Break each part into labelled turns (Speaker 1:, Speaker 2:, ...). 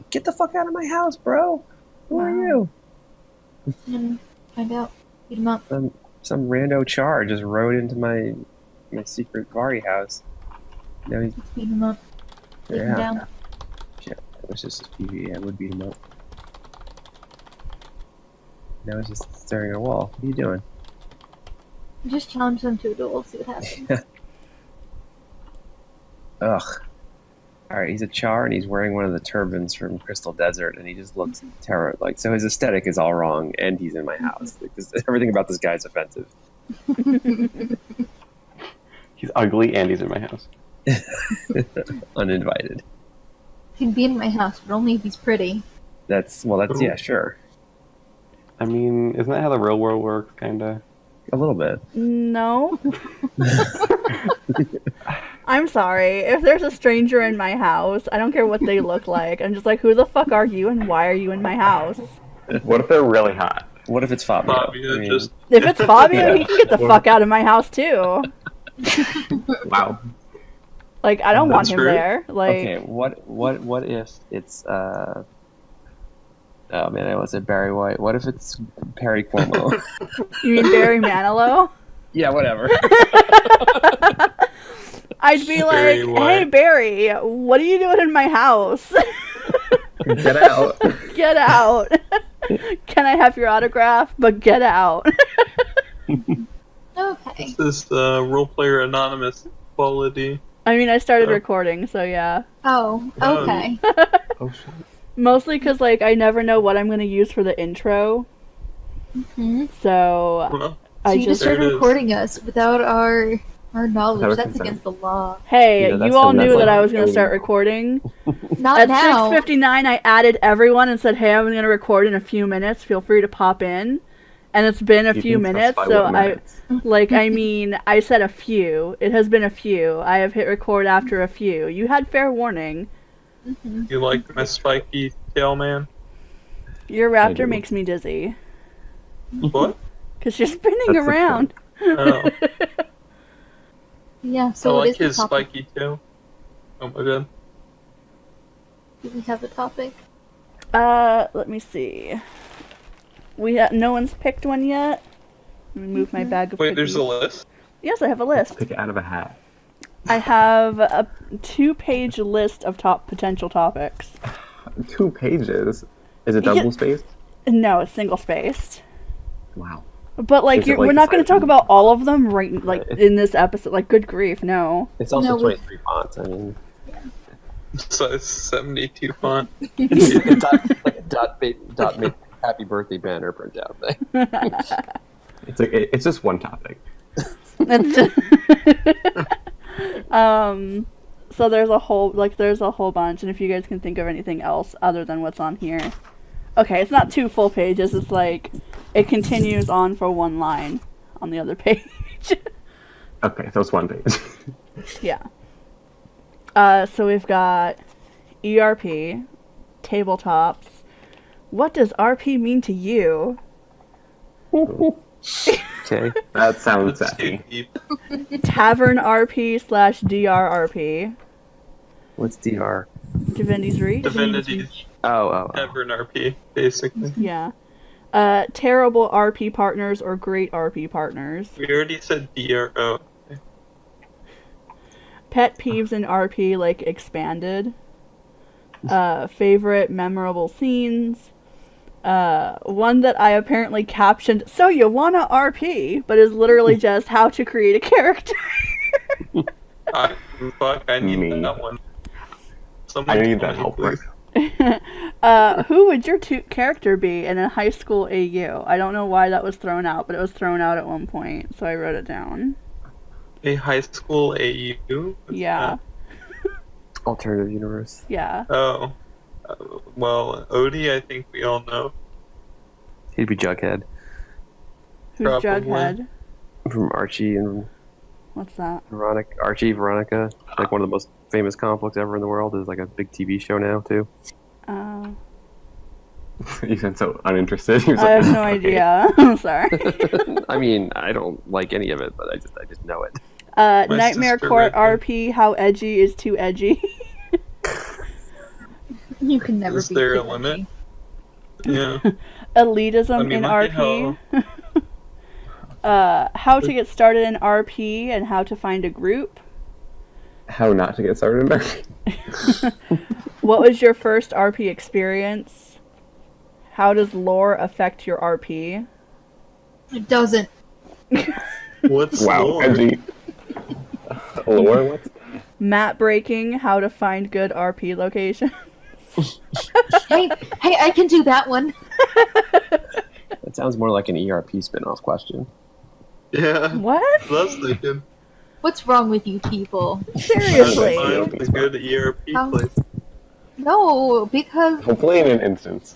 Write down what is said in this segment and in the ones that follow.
Speaker 1: Get the fuck out of my house, bro. Who are you?
Speaker 2: Find out. Beat him up.
Speaker 1: Some rando char just rode into my secret Vari house. Now he's
Speaker 2: Let's beat him up. Take him down.
Speaker 1: Shit, it was just his PvE. I would beat him up. Now he's just staring at a wall. What are you doing?
Speaker 2: Just challenge them to a duel, see what happens.
Speaker 1: Ugh. Alright, he's a char and he's wearing one of the turbans from Crystal Desert and he just looks terrible. Like, so his aesthetic is all wrong and he's in my house. Like, everything about this guy is offensive.
Speaker 3: He's ugly and he's in my house.
Speaker 1: Uninvited.
Speaker 2: He'd be in my house, but only if he's pretty.
Speaker 1: That's, yeah, sure.
Speaker 3: I mean, isn't that how the real world works, kinda?
Speaker 1: A little bit.
Speaker 4: No. I'm sorry. If there's a stranger in my house, I don't care what they look like. I'm just like, who the fuck are you and why are you in my house?
Speaker 3: What if they're really hot?
Speaker 1: What if it's Fabio?
Speaker 5: Just...
Speaker 4: If it's Fabio, he can get the fuck out of my house too.
Speaker 3: Wow.
Speaker 4: Like, I don't want him
Speaker 5: true.
Speaker 4: there. Like,
Speaker 1: Okay, what if it's oh man, I was at Barry White. What if it's Perry Cuomo?
Speaker 4: you mean Barry Manilow?
Speaker 1: Yeah, whatever.
Speaker 4: I'd be like,
Speaker 5: Barry
Speaker 4: hey
Speaker 5: White.
Speaker 4: Barry, what are you doing in my house?
Speaker 1: Get out.
Speaker 4: Get out. Can I have your autograph? But get out.
Speaker 2: Okay.
Speaker 5: This Roleplayer Anonymous quality.
Speaker 4: I mean, I started recording, so yeah.
Speaker 2: Oh, okay.
Speaker 3: Oh shit.
Speaker 4: Mostly because, like, I never know what I'm going to use for the intro.
Speaker 2: Mm-hmm.
Speaker 4: So,
Speaker 5: Well,
Speaker 4: I
Speaker 2: You just
Speaker 4: just...
Speaker 5: There it
Speaker 2: started
Speaker 5: is.
Speaker 2: recording us without our knowledge.
Speaker 3: Without
Speaker 2: That's
Speaker 3: consent.
Speaker 2: against the law.
Speaker 4: Hey,
Speaker 1: Yeah, that's
Speaker 4: you all
Speaker 1: the-
Speaker 4: knew
Speaker 1: that's
Speaker 4: that
Speaker 1: like-
Speaker 4: I was going to start recording.
Speaker 2: Not
Speaker 4: At
Speaker 2: now.
Speaker 4: 6:59, I added everyone and said, hey, I'm going to record in a few minutes. Feel free to pop in. And it's been a
Speaker 3: You
Speaker 4: few
Speaker 3: can
Speaker 4: minutes,
Speaker 3: specify
Speaker 4: so
Speaker 3: what minutes.
Speaker 4: I mean, I said a few. It has been a few. I have hit record after a few. You had fair warning.
Speaker 5: you like my spiky tail man?
Speaker 4: Your
Speaker 3: I
Speaker 4: raptor
Speaker 3: do.
Speaker 4: makes me dizzy.
Speaker 5: What?
Speaker 4: Because you're spinning
Speaker 3: That's the
Speaker 4: around.
Speaker 5: Oh,
Speaker 2: Yeah,
Speaker 5: I
Speaker 2: so what
Speaker 5: like
Speaker 2: is the
Speaker 5: his
Speaker 2: topic?
Speaker 5: spiky tail. Oh my god.
Speaker 2: Do we have the topic?
Speaker 4: Let me see. No one's picked one yet. Let me move my bag of
Speaker 5: Wait, there's a
Speaker 4: cookies.
Speaker 5: list?
Speaker 4: Yes, I have a list.
Speaker 3: Pick it out of a hat.
Speaker 4: I have a 2-page list of potential topics.
Speaker 3: 2 pages. Is it
Speaker 4: Yeah.
Speaker 3: double spaced?
Speaker 4: No, it's single spaced.
Speaker 3: Wow.
Speaker 4: But like,
Speaker 3: Is it,
Speaker 4: we're
Speaker 3: like,
Speaker 4: not going to talk
Speaker 3: exciting?
Speaker 4: about all of them right in this episode. Like, good grief, no.
Speaker 1: It's also
Speaker 2: No, we-
Speaker 1: 23 fonts. I mean,
Speaker 5: Size 72 font.
Speaker 1: it's like a dot make happy birthday banner printout thing.
Speaker 3: It's just one topic.
Speaker 4: It's just- so there's a whole bunch, and if you guys can think of anything else other than what's on here. Okay, it's not 2 full pages, it's like, it continues on for 1 line on the other page.
Speaker 3: Okay, so it's 1 page.
Speaker 4: Yeah. So we've got ERP, tabletops. What does RP mean to you?
Speaker 1: Okay.
Speaker 3: That sounds
Speaker 5: That's too
Speaker 3: sassy.
Speaker 5: deep.
Speaker 4: Tavern RP / DRRP.
Speaker 1: What's DR?
Speaker 4: Divinity's Reach?
Speaker 5: Divinity's
Speaker 1: Oh.
Speaker 5: Tavern RP, basically.
Speaker 4: Yeah. Terrible RP partners or great RP partners.
Speaker 5: We already said DRO.
Speaker 4: Pet peeves in RP, like, expanded. Favorite memorable scenes. One that I apparently captioned, so you wanna RP, but is literally just how to create a character.
Speaker 5: Fuck, I need
Speaker 3: Me.
Speaker 5: that one. Someone
Speaker 3: I need
Speaker 5: tell
Speaker 3: that
Speaker 5: me,
Speaker 3: help
Speaker 5: please.
Speaker 3: right.
Speaker 4: Who would your character be in a high school AU? I don't know why that was thrown out, but it was thrown out at one point, so I wrote it down.
Speaker 5: A high school AU? What's
Speaker 4: Yeah.
Speaker 5: that?
Speaker 1: Alternative universe.
Speaker 4: Yeah.
Speaker 5: Oh. Well, Odie, I think we all know.
Speaker 1: He'd be Jughead
Speaker 4: Who's
Speaker 5: Probably.
Speaker 4: Jughead?
Speaker 1: from Archie and
Speaker 4: What's that?
Speaker 1: Veronica. Archie, Veronica. Like one of the most famous comic books ever in the world. There's like a big TV show now too.
Speaker 3: You sound so uninterested. He was
Speaker 4: I
Speaker 3: like,
Speaker 4: have no
Speaker 3: "Okay."
Speaker 4: idea. I'm sorry.
Speaker 1: I mean, I don't like any of it, but I just know it.
Speaker 4: Nightmare
Speaker 5: sister
Speaker 4: Court
Speaker 5: read them.
Speaker 4: RP, how edgy is too edgy?
Speaker 2: You can never
Speaker 5: Is
Speaker 2: be
Speaker 5: there
Speaker 2: too
Speaker 5: a limit?
Speaker 2: edgy.
Speaker 5: Yeah.
Speaker 4: Elitism
Speaker 5: I mean,
Speaker 4: in
Speaker 5: look at
Speaker 4: RP. How to get started in RP and how to find a group.
Speaker 3: How not to get started in RP.
Speaker 4: What was your first RP experience? How does lore affect your RP?
Speaker 2: It doesn't.
Speaker 5: What's
Speaker 3: Wow,
Speaker 5: lore?
Speaker 3: edgy. Lore, what's
Speaker 4: Map breaking, how to find good RP locations.
Speaker 2: Hey, I can do that one.
Speaker 1: That sounds more like an ERP spin-off question.
Speaker 5: Yeah.
Speaker 4: What?
Speaker 5: That's thinking.
Speaker 2: What's wrong with you people?
Speaker 4: Seriously.
Speaker 5: Find a good ERP
Speaker 2: How-
Speaker 5: place.
Speaker 2: No, because
Speaker 3: Hopefully in an instance.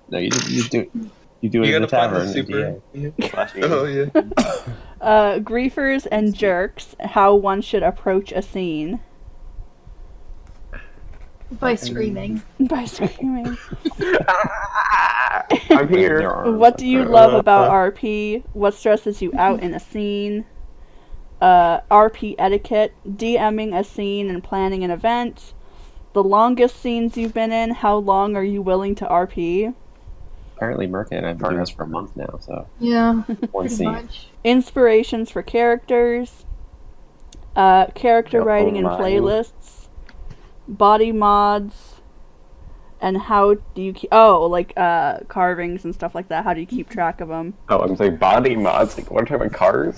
Speaker 1: No, you do it in
Speaker 5: You
Speaker 1: the
Speaker 5: gotta find
Speaker 1: tavern.
Speaker 5: the
Speaker 1: in
Speaker 5: super.
Speaker 1: DA.
Speaker 5: Yeah. Oh yeah.
Speaker 4: Griefers and jerks, how one should approach a scene.
Speaker 2: by screaming.
Speaker 4: By screaming.
Speaker 3: I'm here.
Speaker 1: There are-
Speaker 4: What do you love about RP? What stresses you out in a scene? RP etiquette, DMing a scene and planning an event. The longest scenes you've been in, how long are you willing to RP?
Speaker 1: Apparently, Merkin and I've been doing this for a month now, so
Speaker 2: Yeah,
Speaker 1: one
Speaker 2: pretty
Speaker 1: scene.
Speaker 2: much.
Speaker 4: Inspirations for characters. Character
Speaker 3: Yep,
Speaker 4: writing and
Speaker 3: mine.
Speaker 4: playlists. Body mods. And how do you keep... carvings and stuff like that. How do you keep track of them?
Speaker 3: Oh, I'm saying body mods. Like, what are you talking about, cars?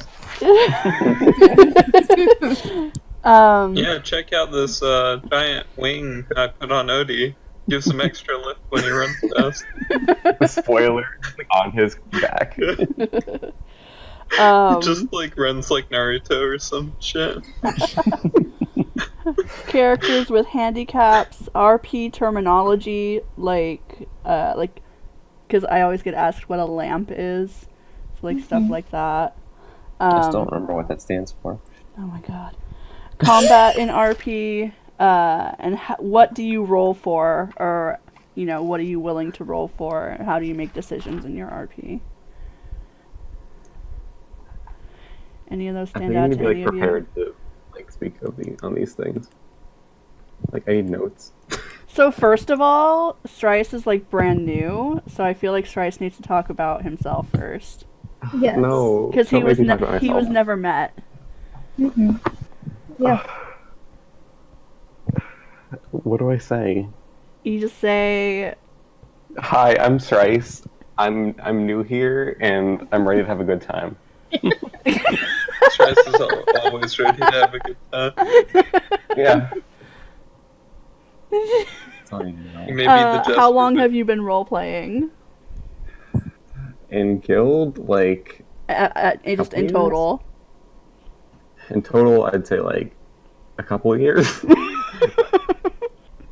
Speaker 5: Yeah, check out this giant wing I put on Odie. Gives him extra lift when he runs fast.
Speaker 3: The spoiler on his back.
Speaker 5: Just like runs like Naruto or some shit.
Speaker 4: Characters with handicaps, RP terminology, because I always get asked what a lamp is, so, stuff like that.
Speaker 1: I just don't remember what that stands for.
Speaker 4: Oh my god. Combat in RP, and what do you roll for, or what are you willing to roll for? How do you make decisions in your RP? Any of those
Speaker 3: I
Speaker 4: stand
Speaker 3: think I
Speaker 4: out
Speaker 3: need
Speaker 4: to
Speaker 3: to be
Speaker 4: any
Speaker 3: like
Speaker 4: of you?
Speaker 3: prepared to speak on these things. Like I need notes.
Speaker 4: So first of all, Sryse is brand new, so I feel like Sryse needs to talk about himself first,
Speaker 2: Yes.
Speaker 3: No,
Speaker 4: because he
Speaker 3: don't
Speaker 4: was
Speaker 3: make me talk about
Speaker 4: he was
Speaker 3: myself.
Speaker 4: never met.
Speaker 2: Mm-hmm. Yeah.
Speaker 3: What do I say?
Speaker 4: You just say,
Speaker 3: Hi, I'm Sryse. I'm new here and I'm ready to have a good time.
Speaker 5: Sryse is always ready to have a good time.
Speaker 3: Yeah.
Speaker 1: That's all you know.
Speaker 5: Maybe the jester,
Speaker 4: how long
Speaker 5: but-
Speaker 4: have you been role playing?
Speaker 3: In guild, like
Speaker 4: Just
Speaker 3: Couple
Speaker 4: in
Speaker 3: years?
Speaker 4: total.
Speaker 3: in total, I'd say like a couple of years.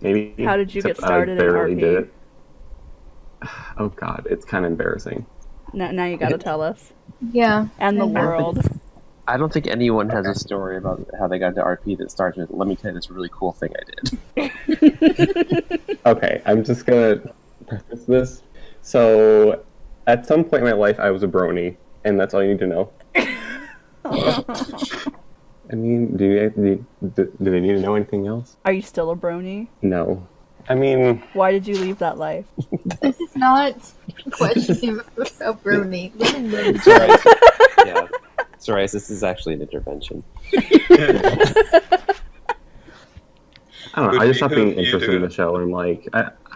Speaker 3: Maybe.
Speaker 4: How did you get
Speaker 3: except
Speaker 4: started in
Speaker 3: I barely
Speaker 4: RP?
Speaker 3: did it. Oh god, it's kind of embarrassing.
Speaker 4: Now you gotta tell us.
Speaker 2: Yeah.
Speaker 4: And the
Speaker 2: Mhm.
Speaker 4: world.
Speaker 1: I don't think anyone has a story about how they got into RP that starts with, let me tell you this really cool thing I did.
Speaker 3: Okay, I'm just gonna preface this. So, at some point in my life, I was a brony, and that's all you need to know. I mean, do they need to know anything else?
Speaker 4: Are you still a brony?
Speaker 3: No. I mean,
Speaker 4: Why did you leave that life?
Speaker 2: This is not a question about Brony.
Speaker 1: Sryse, yeah. Sryse, this is actually an intervention.
Speaker 3: I don't know. I just stopped being interested in the show, and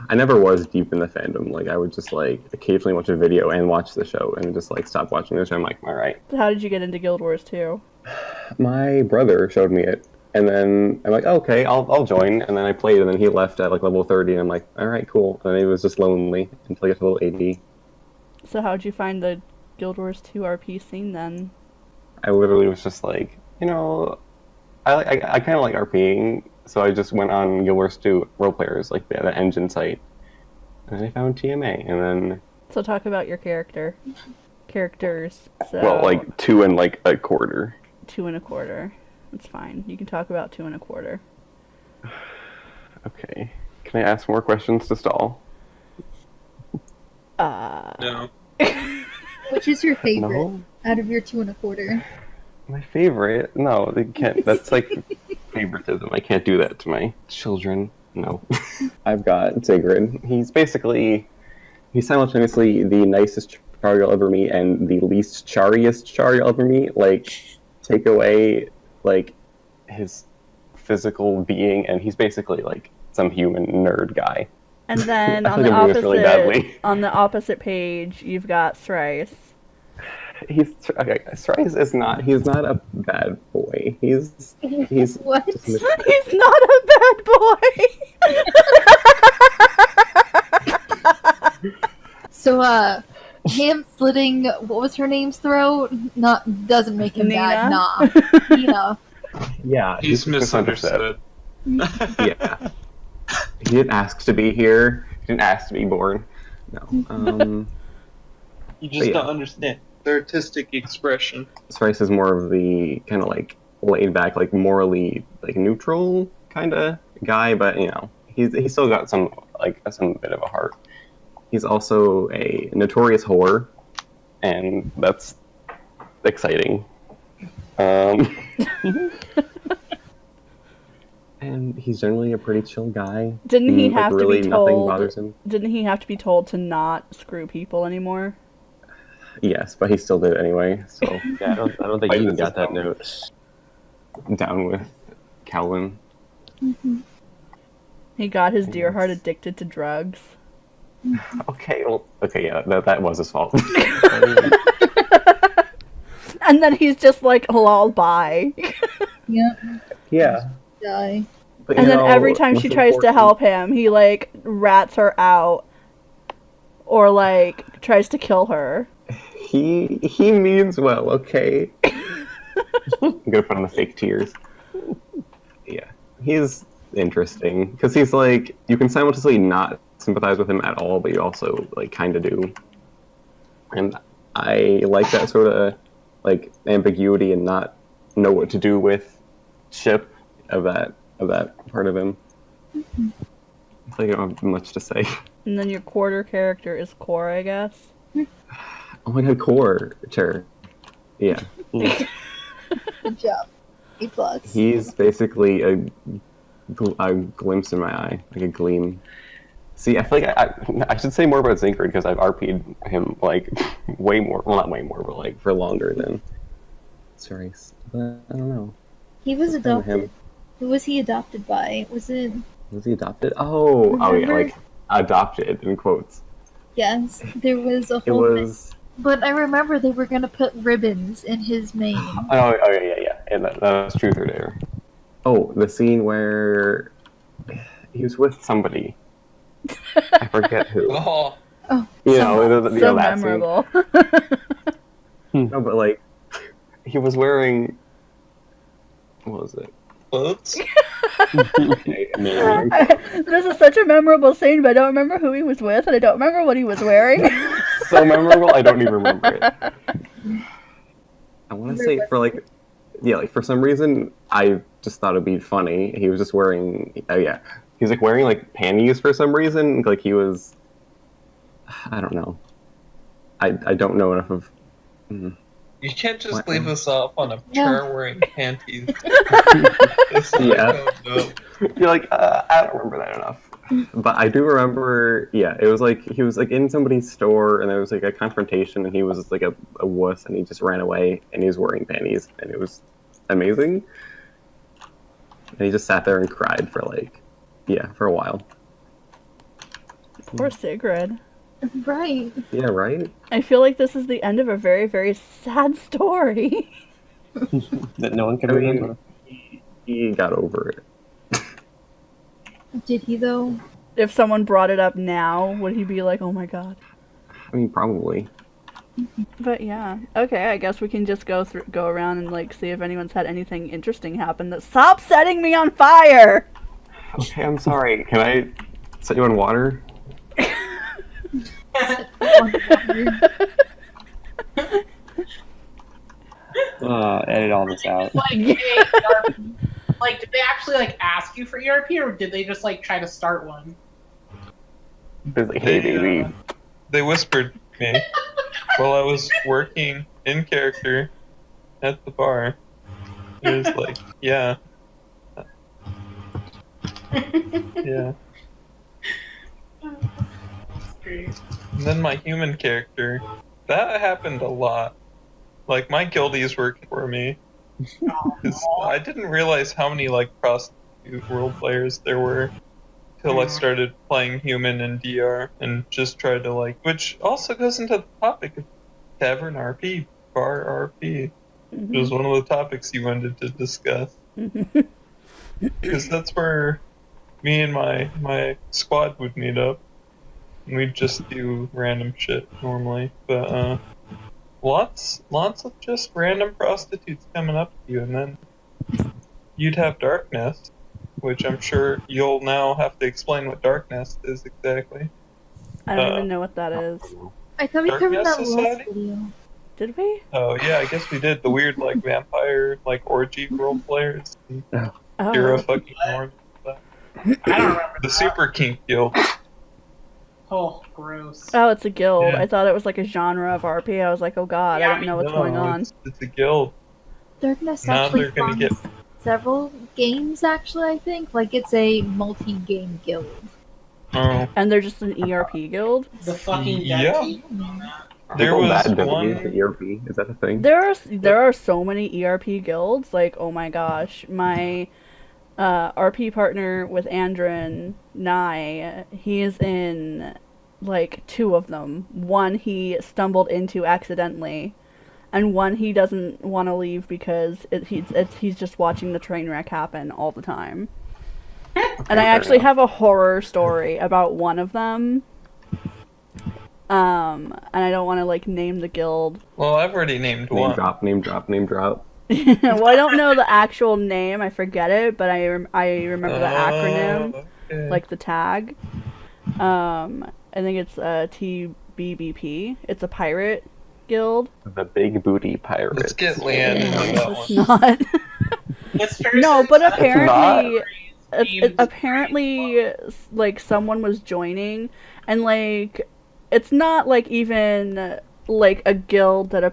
Speaker 3: I never was deep in the fandom. Like, I would just occasionally watch a video and watch the show, and just stop watching the show. I'm like, all right.
Speaker 4: How did you get into Guild Wars 2?
Speaker 3: My brother showed me it, and then I'm like, okay, I'll join. And then I played, and then he left at level 30, and I'm like, all right, cool. And then he was just lonely until I got to level 80.
Speaker 4: So how'd you find the Guild Wars 2 RP scene then?
Speaker 3: I literally was just I kind of like RPing, so I just went on Guild Wars 2 Roleplayers, the engine site, and I found TMA, and then
Speaker 4: So talk about your characters. So
Speaker 3: well, 2 and a quarter.
Speaker 4: 2 1/4. That's fine. You can talk about 2 1/4.
Speaker 3: Okay, can I ask more questions to stall?
Speaker 5: No.
Speaker 2: Which is your favorite
Speaker 3: No,
Speaker 2: out of your 2 1/4?
Speaker 3: my favorite. No, they can't. That's favoritism. I can't do that to my children. No. I've got Sigrid. He's simultaneously the nicest char you'll ever meet and the least chariest char you'll ever meet. Like, take away, like, his physical being, and he's basically, like, some human nerd guy.
Speaker 4: And then
Speaker 3: I
Speaker 4: on
Speaker 3: feel
Speaker 4: the
Speaker 3: like I'm doing this really badly.
Speaker 4: opposite page, you've got Sryse.
Speaker 3: Sryse is not. He's not a bad boy. He's
Speaker 2: What?
Speaker 4: He's not a bad boy.
Speaker 2: So, him slitting what was her name's throat doesn't make him bad.
Speaker 4: Nina?
Speaker 2: Nah, Nina.
Speaker 3: Yeah,
Speaker 5: He's misunderstood.
Speaker 3: Yeah, he didn't ask to be here. He didn't ask to be born. No.
Speaker 5: You just
Speaker 3: yeah.
Speaker 5: don't understand the artistic expression.
Speaker 3: Sryse is more of the kind of like laid back, like morally like neutral kind of guy, but you know he's still got some bit of a heart. He's also a notorious whore, and that's exciting. And he's generally a pretty chill guy.
Speaker 4: Didn't he
Speaker 3: Like,
Speaker 4: have
Speaker 3: really
Speaker 4: to be
Speaker 3: nothing
Speaker 4: told?
Speaker 3: bothers him.
Speaker 4: Didn't he have to be told to not screw people anymore?
Speaker 3: Yes, but he still did it anyway. So
Speaker 1: Yeah, I don't think he even got that note.
Speaker 3: down with Calvin.
Speaker 4: He got his dear heart addicted to drugs.
Speaker 3: Okay, yeah, that was his fault.
Speaker 4: And then he's just like, lol, bye.
Speaker 2: Yep.
Speaker 3: Yeah.
Speaker 2: Die.
Speaker 3: But,
Speaker 4: And
Speaker 3: you
Speaker 4: then
Speaker 3: know,
Speaker 4: every time she
Speaker 3: what's
Speaker 4: tries to
Speaker 3: important-
Speaker 4: help him, he like rats her out. Or like tries to kill her.
Speaker 3: He means well, okay? I'm gonna put on the fake tears. Yeah, he's interesting because he's like you can simultaneously not sympathize with him at all, but you also like kind of do. And I like that sort of like ambiguity and not know what to do with Chip of that part of him. I feel like I don't have much to say.
Speaker 4: And then your quarter character is Core, I guess.
Speaker 3: Oh my god, Core, sure. Yeah.
Speaker 2: Good job. A+.
Speaker 3: He's basically a glimpse in my eye, like a gleam. See, I feel like I should say more about Zinkard because I've RP'd him like way more. Well, not way more, but like for longer than Sryse. But I don't know.
Speaker 2: He was
Speaker 3: What's wrong with
Speaker 2: adopted. Who was he adopted by? Was it?
Speaker 3: Was he adopted? Oh yeah,
Speaker 2: Remember?
Speaker 3: like adopted in quotes.
Speaker 2: Yes, there was a
Speaker 3: It
Speaker 2: whole thing.
Speaker 3: was.
Speaker 2: But I remember they were gonna put ribbons in his mane.
Speaker 3: Oh yeah, and that was truth or dare. Oh, the scene where he was with somebody. I forget who.
Speaker 5: Oh,
Speaker 3: You know, the
Speaker 4: So
Speaker 3: that scene.
Speaker 4: memorable.
Speaker 3: No, but like, he was wearing. What was it?
Speaker 5: clothes?
Speaker 4: This is such a memorable scene, but I don't remember who he was with, and I don't remember what he was wearing.
Speaker 3: So memorable, I don't even remember it. I want to say for like, yeah, like for some reason, I just thought it'd be funny. He was just wearing, oh yeah, he was like wearing like panties for some reason. Like he was, I don't know. I don't know enough of.
Speaker 5: You can't just
Speaker 3: What?
Speaker 5: leave us off on a char wearing panties.
Speaker 3: Yeah.
Speaker 5: No.
Speaker 3: You're like, I don't remember that enough. But I do remember, yeah, it was like, he was like in somebody's store and there was like a confrontation and he was like a wuss and he just ran away and he was wearing panties and it was amazing. And he just sat there and cried for like, yeah, for a while.
Speaker 4: Poor Sigrid.
Speaker 2: Right.
Speaker 3: Yeah, right?
Speaker 4: I feel like this is the end of a very, very sad story.
Speaker 1: That no one can
Speaker 3: I
Speaker 1: remember.
Speaker 3: mean, he got over it.
Speaker 2: Did he though?
Speaker 4: If someone brought it up now, would he be like, oh my god?
Speaker 3: I mean, probably.
Speaker 4: But yeah. Okay, I guess we can just go around and like see if anyone's had anything interesting happen that stop setting me on fire!
Speaker 3: Okay, I'm sorry. Can I set you on water?
Speaker 1: Edit all this out.
Speaker 6: Like, hey, ERP. Like, did they actually like ask you for ERP, or did they just like try to start one?
Speaker 3: It's like, hey, baby.
Speaker 5: They whispered to me while I was working in character at the bar. It was like, yeah. Yeah.
Speaker 6: That's great.
Speaker 5: And then my human character, that happened a lot. Like, my guildies worked for me. Because I didn't realize how many, like, prostitute role players there were till I started playing human and DR and just tried to, like, which also goes into the topic of Tavern RP, Bar RP. It was one of the topics you wanted to discuss. Because that's where me and my squad would meet up. And we'd just do random shit normally. But, lots of just random prostitutes coming up to you, and then you'd have Darkness, which I'm sure you'll now have to explain what Darkness is exactly.
Speaker 4: I don't even know what that is.
Speaker 2: I thought we covered
Speaker 5: Darkness
Speaker 2: that
Speaker 5: Society?
Speaker 2: last video.
Speaker 4: Did we?
Speaker 5: Oh yeah, I guess we did. The weird like vampire like orgy role players.
Speaker 4: Oh.
Speaker 5: Hero fucking Norn.
Speaker 6: I don't remember
Speaker 5: The
Speaker 6: that.
Speaker 5: Super Kink Guild.
Speaker 6: Oh, gross.
Speaker 4: Oh, it's a guild.
Speaker 5: Yeah.
Speaker 4: I thought it was like a genre of RP. I was like, oh god, I don't know what's going on.
Speaker 5: It's a guild.
Speaker 2: Darkness
Speaker 5: Now
Speaker 2: actually
Speaker 5: they're gonna
Speaker 2: spawns
Speaker 5: get-
Speaker 2: several games, actually, I think. Like, it's a multi-game guild.
Speaker 5: Oh,
Speaker 4: And they're just an ERP guild.
Speaker 6: The fucking
Speaker 5: Yeah.
Speaker 6: dead team on that.
Speaker 5: There
Speaker 3: People
Speaker 5: was
Speaker 3: bad don't
Speaker 5: one-
Speaker 3: use the ERP. Is that a thing?
Speaker 4: There are so many ERP guilds. Like, oh my gosh, my RP partner with Andrin Nye, he is in like 2 of them. One he stumbled into accidentally, and one he doesn't want to leave because he's just watching the train wreck happen all the time. And I actually have a horror story about one of them. And I don't want to like name the guild.
Speaker 5: well, I've already named
Speaker 3: Name
Speaker 5: one.
Speaker 3: drop, name drop, name drop.
Speaker 4: Well, I don't know the actual name. I forget it, but I remember the acronym,
Speaker 5: Okay.
Speaker 4: like the tag. I think it's TBBP. It's a pirate guild.
Speaker 3: The Big Booty Pirates.
Speaker 5: Let's get Leanne into that
Speaker 4: It's
Speaker 5: one.
Speaker 4: not.
Speaker 6: It's
Speaker 4: No, but
Speaker 6: Thursday.
Speaker 4: apparently, like someone was joining, and like it's not like even like a guild that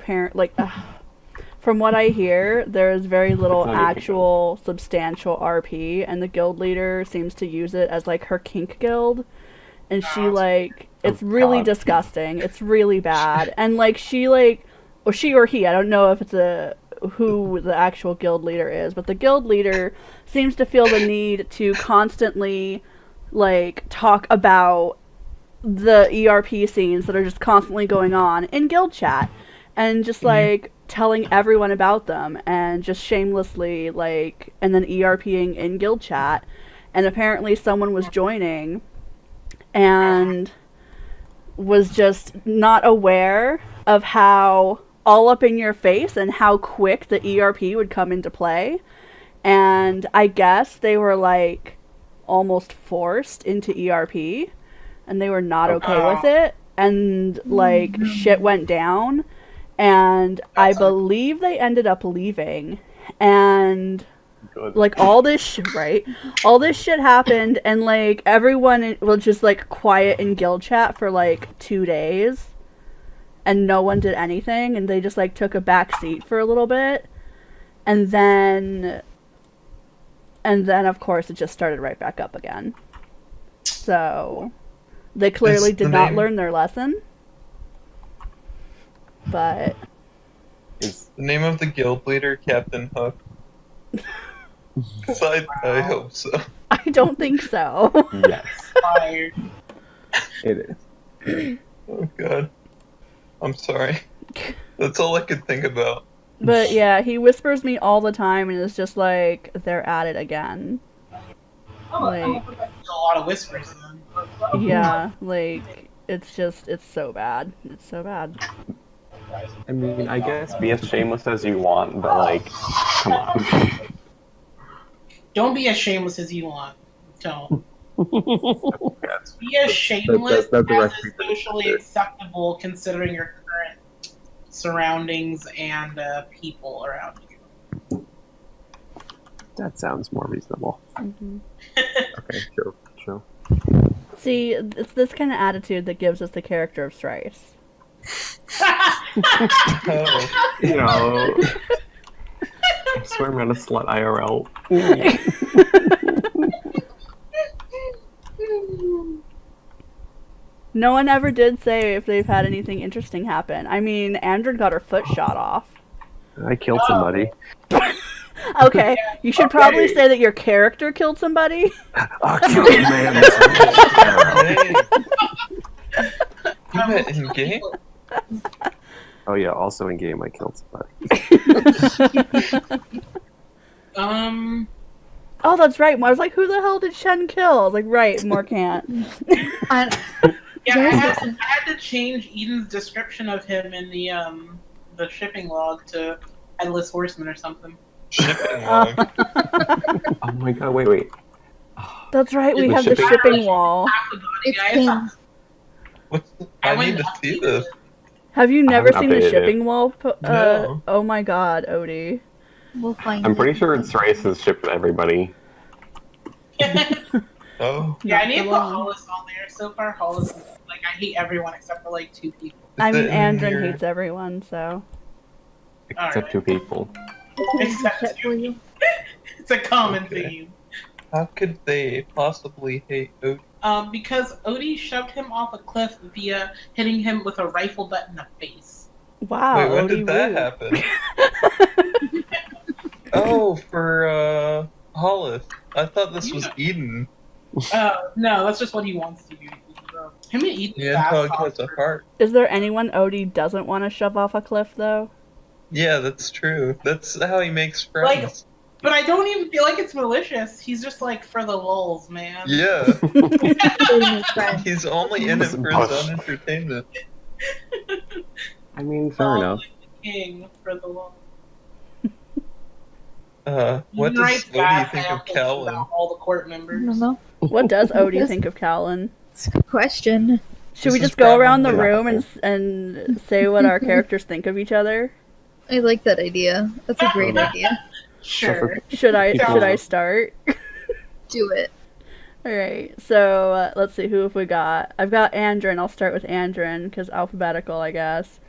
Speaker 4: from what I hear, there is very little
Speaker 3: It's not even a
Speaker 4: actual substantial RP, and the guild leader seems to use it as like her kink guild, and she like it's really
Speaker 3: God.
Speaker 4: disgusting. It's really bad, and like she or he, I don't know if it's who the actual guild leader is, but the guild leader seems to feel the need to constantly like talk about the ERP scenes that are just constantly going on in guild chat, and just like telling everyone about them, and just shamelessly like, and then ERPing in guild chat. And apparently someone was joining and was just not aware of how all up in your face and how quick the ERP would come into play. And I guess they were like almost forced into ERP, and they were not okay with it, and like shit went down, and I believe they ended up leaving, and
Speaker 3: Good.
Speaker 4: like all this shit happened, and like everyone was just like quiet in guild chat for like 2 days, and no one did anything, and they just like took a back seat for a little bit, and then of course it just started right back up again. So they clearly
Speaker 5: Is
Speaker 4: did
Speaker 5: the
Speaker 4: not
Speaker 5: name-
Speaker 4: learn their lesson. But
Speaker 3: Is
Speaker 5: The name of the guild leader, Captain Hook. 'Cause I hope so.
Speaker 4: I don't think so.
Speaker 3: yes,
Speaker 6: Fired.
Speaker 3: it is.
Speaker 5: Oh god. I'm sorry. That's all I could think about.
Speaker 4: But yeah, he whispers me all the time, and it's just like, they're at it again. Like,
Speaker 6: A lot of whispers then.
Speaker 4: yeah, like, it's so bad. It's so bad.
Speaker 3: I mean, I guess be as shameless as you want, but like, come on.
Speaker 6: Don't be as shameless as you want. Don't.
Speaker 3: Yes.
Speaker 6: Be as shameless
Speaker 3: That's the
Speaker 6: as
Speaker 3: recipe
Speaker 6: is
Speaker 3: for
Speaker 6: socially
Speaker 3: success.
Speaker 6: acceptable considering your current surroundings and people around you.
Speaker 1: That sounds more reasonable.
Speaker 3: Okay, sure.
Speaker 4: See, it's this kind of attitude that gives us the character of Sryse.
Speaker 5: Oh.
Speaker 3: You know, I swear I'm not a slut IRL.
Speaker 4: No one ever did say if they've had anything interesting happen. I mean, Andrew got her foot shot off.
Speaker 1: I killed somebody.
Speaker 4: Okay, you should probably say that your character killed somebody.
Speaker 1: I killed a man.
Speaker 5: You met in game?
Speaker 1: Oh yeah, also in game I killed somebody.
Speaker 4: Oh, that's right. I was like, who the hell did Shen kill? I was like, right, more can't.
Speaker 6: Yeah, I had to change Eden's description of him in the shipping log to Headless Horseman or something.
Speaker 5: Shipping log.
Speaker 3: Oh my god, wait.
Speaker 4: That's right, we
Speaker 3: The
Speaker 4: have the
Speaker 3: shipping-
Speaker 4: shipping wall.
Speaker 2: It's
Speaker 6: Guys,
Speaker 2: him.
Speaker 5: I need to see this.
Speaker 4: Have you never
Speaker 3: haven't
Speaker 4: seen the
Speaker 3: updated
Speaker 4: shipping wall?
Speaker 5: No.
Speaker 4: Oh my god, Odie.
Speaker 2: We'll find
Speaker 3: I'm
Speaker 2: it.
Speaker 3: pretty sure Sryse has shipped everybody.
Speaker 5: Oh.
Speaker 6: Yeah, I need to
Speaker 4: Not
Speaker 6: put
Speaker 4: for long.
Speaker 6: Hollis on there. So far, Hollis is like, I hate everyone except for like 2 people.
Speaker 4: I
Speaker 5: Is
Speaker 4: mean,
Speaker 5: it in
Speaker 4: Andrew
Speaker 5: your-
Speaker 4: hates everyone, so.
Speaker 3: Except
Speaker 6: Alright.
Speaker 3: 2 people.
Speaker 6: Except
Speaker 2: Check for you.
Speaker 6: it's a common
Speaker 5: Okay.
Speaker 6: theme.
Speaker 5: How could they possibly hate Odie?
Speaker 6: Because Odie shoved him off a cliff via hitting him with a rifle butt in the face.
Speaker 4: Wow,
Speaker 5: Wait, when
Speaker 4: Odie
Speaker 5: did that
Speaker 4: rude.
Speaker 5: happen? Oh, for Hollis. I thought this was Eden.
Speaker 6: No, that's just what he wants to do. Him and Eden.
Speaker 5: Neanthog has a heart.
Speaker 4: Is there anyone Odie doesn't want to shove off a cliff, though?
Speaker 5: Yeah, that's true. That's how he makes friends.
Speaker 6: But I don't even feel like it's malicious. He's just like for the lulz, man.
Speaker 5: Yeah,
Speaker 2: Dating his friend.
Speaker 5: he's only in it for his own entertainment.
Speaker 3: I mean, fair enough.
Speaker 6: King for the lulz.
Speaker 5: What
Speaker 6: He
Speaker 5: does
Speaker 6: writes
Speaker 5: Odie
Speaker 6: bad
Speaker 5: think of
Speaker 6: fanfics
Speaker 5: Callan?
Speaker 6: about all the court
Speaker 2: I
Speaker 6: members.
Speaker 2: don't know.
Speaker 4: What does Odie think of Callan?
Speaker 2: It's a good question.
Speaker 4: Should we
Speaker 5: This is
Speaker 4: just go around the
Speaker 5: probably-
Speaker 4: room and say what our characters think of each other?
Speaker 2: I like that idea. That's a great idea.
Speaker 6: Sure.
Speaker 4: Should I
Speaker 3: People-
Speaker 4: start?
Speaker 2: Do it.
Speaker 4: Alright, so let's see, who have we got? I've got Andrin. I'll start with Andrin, because alphabetical, I guess.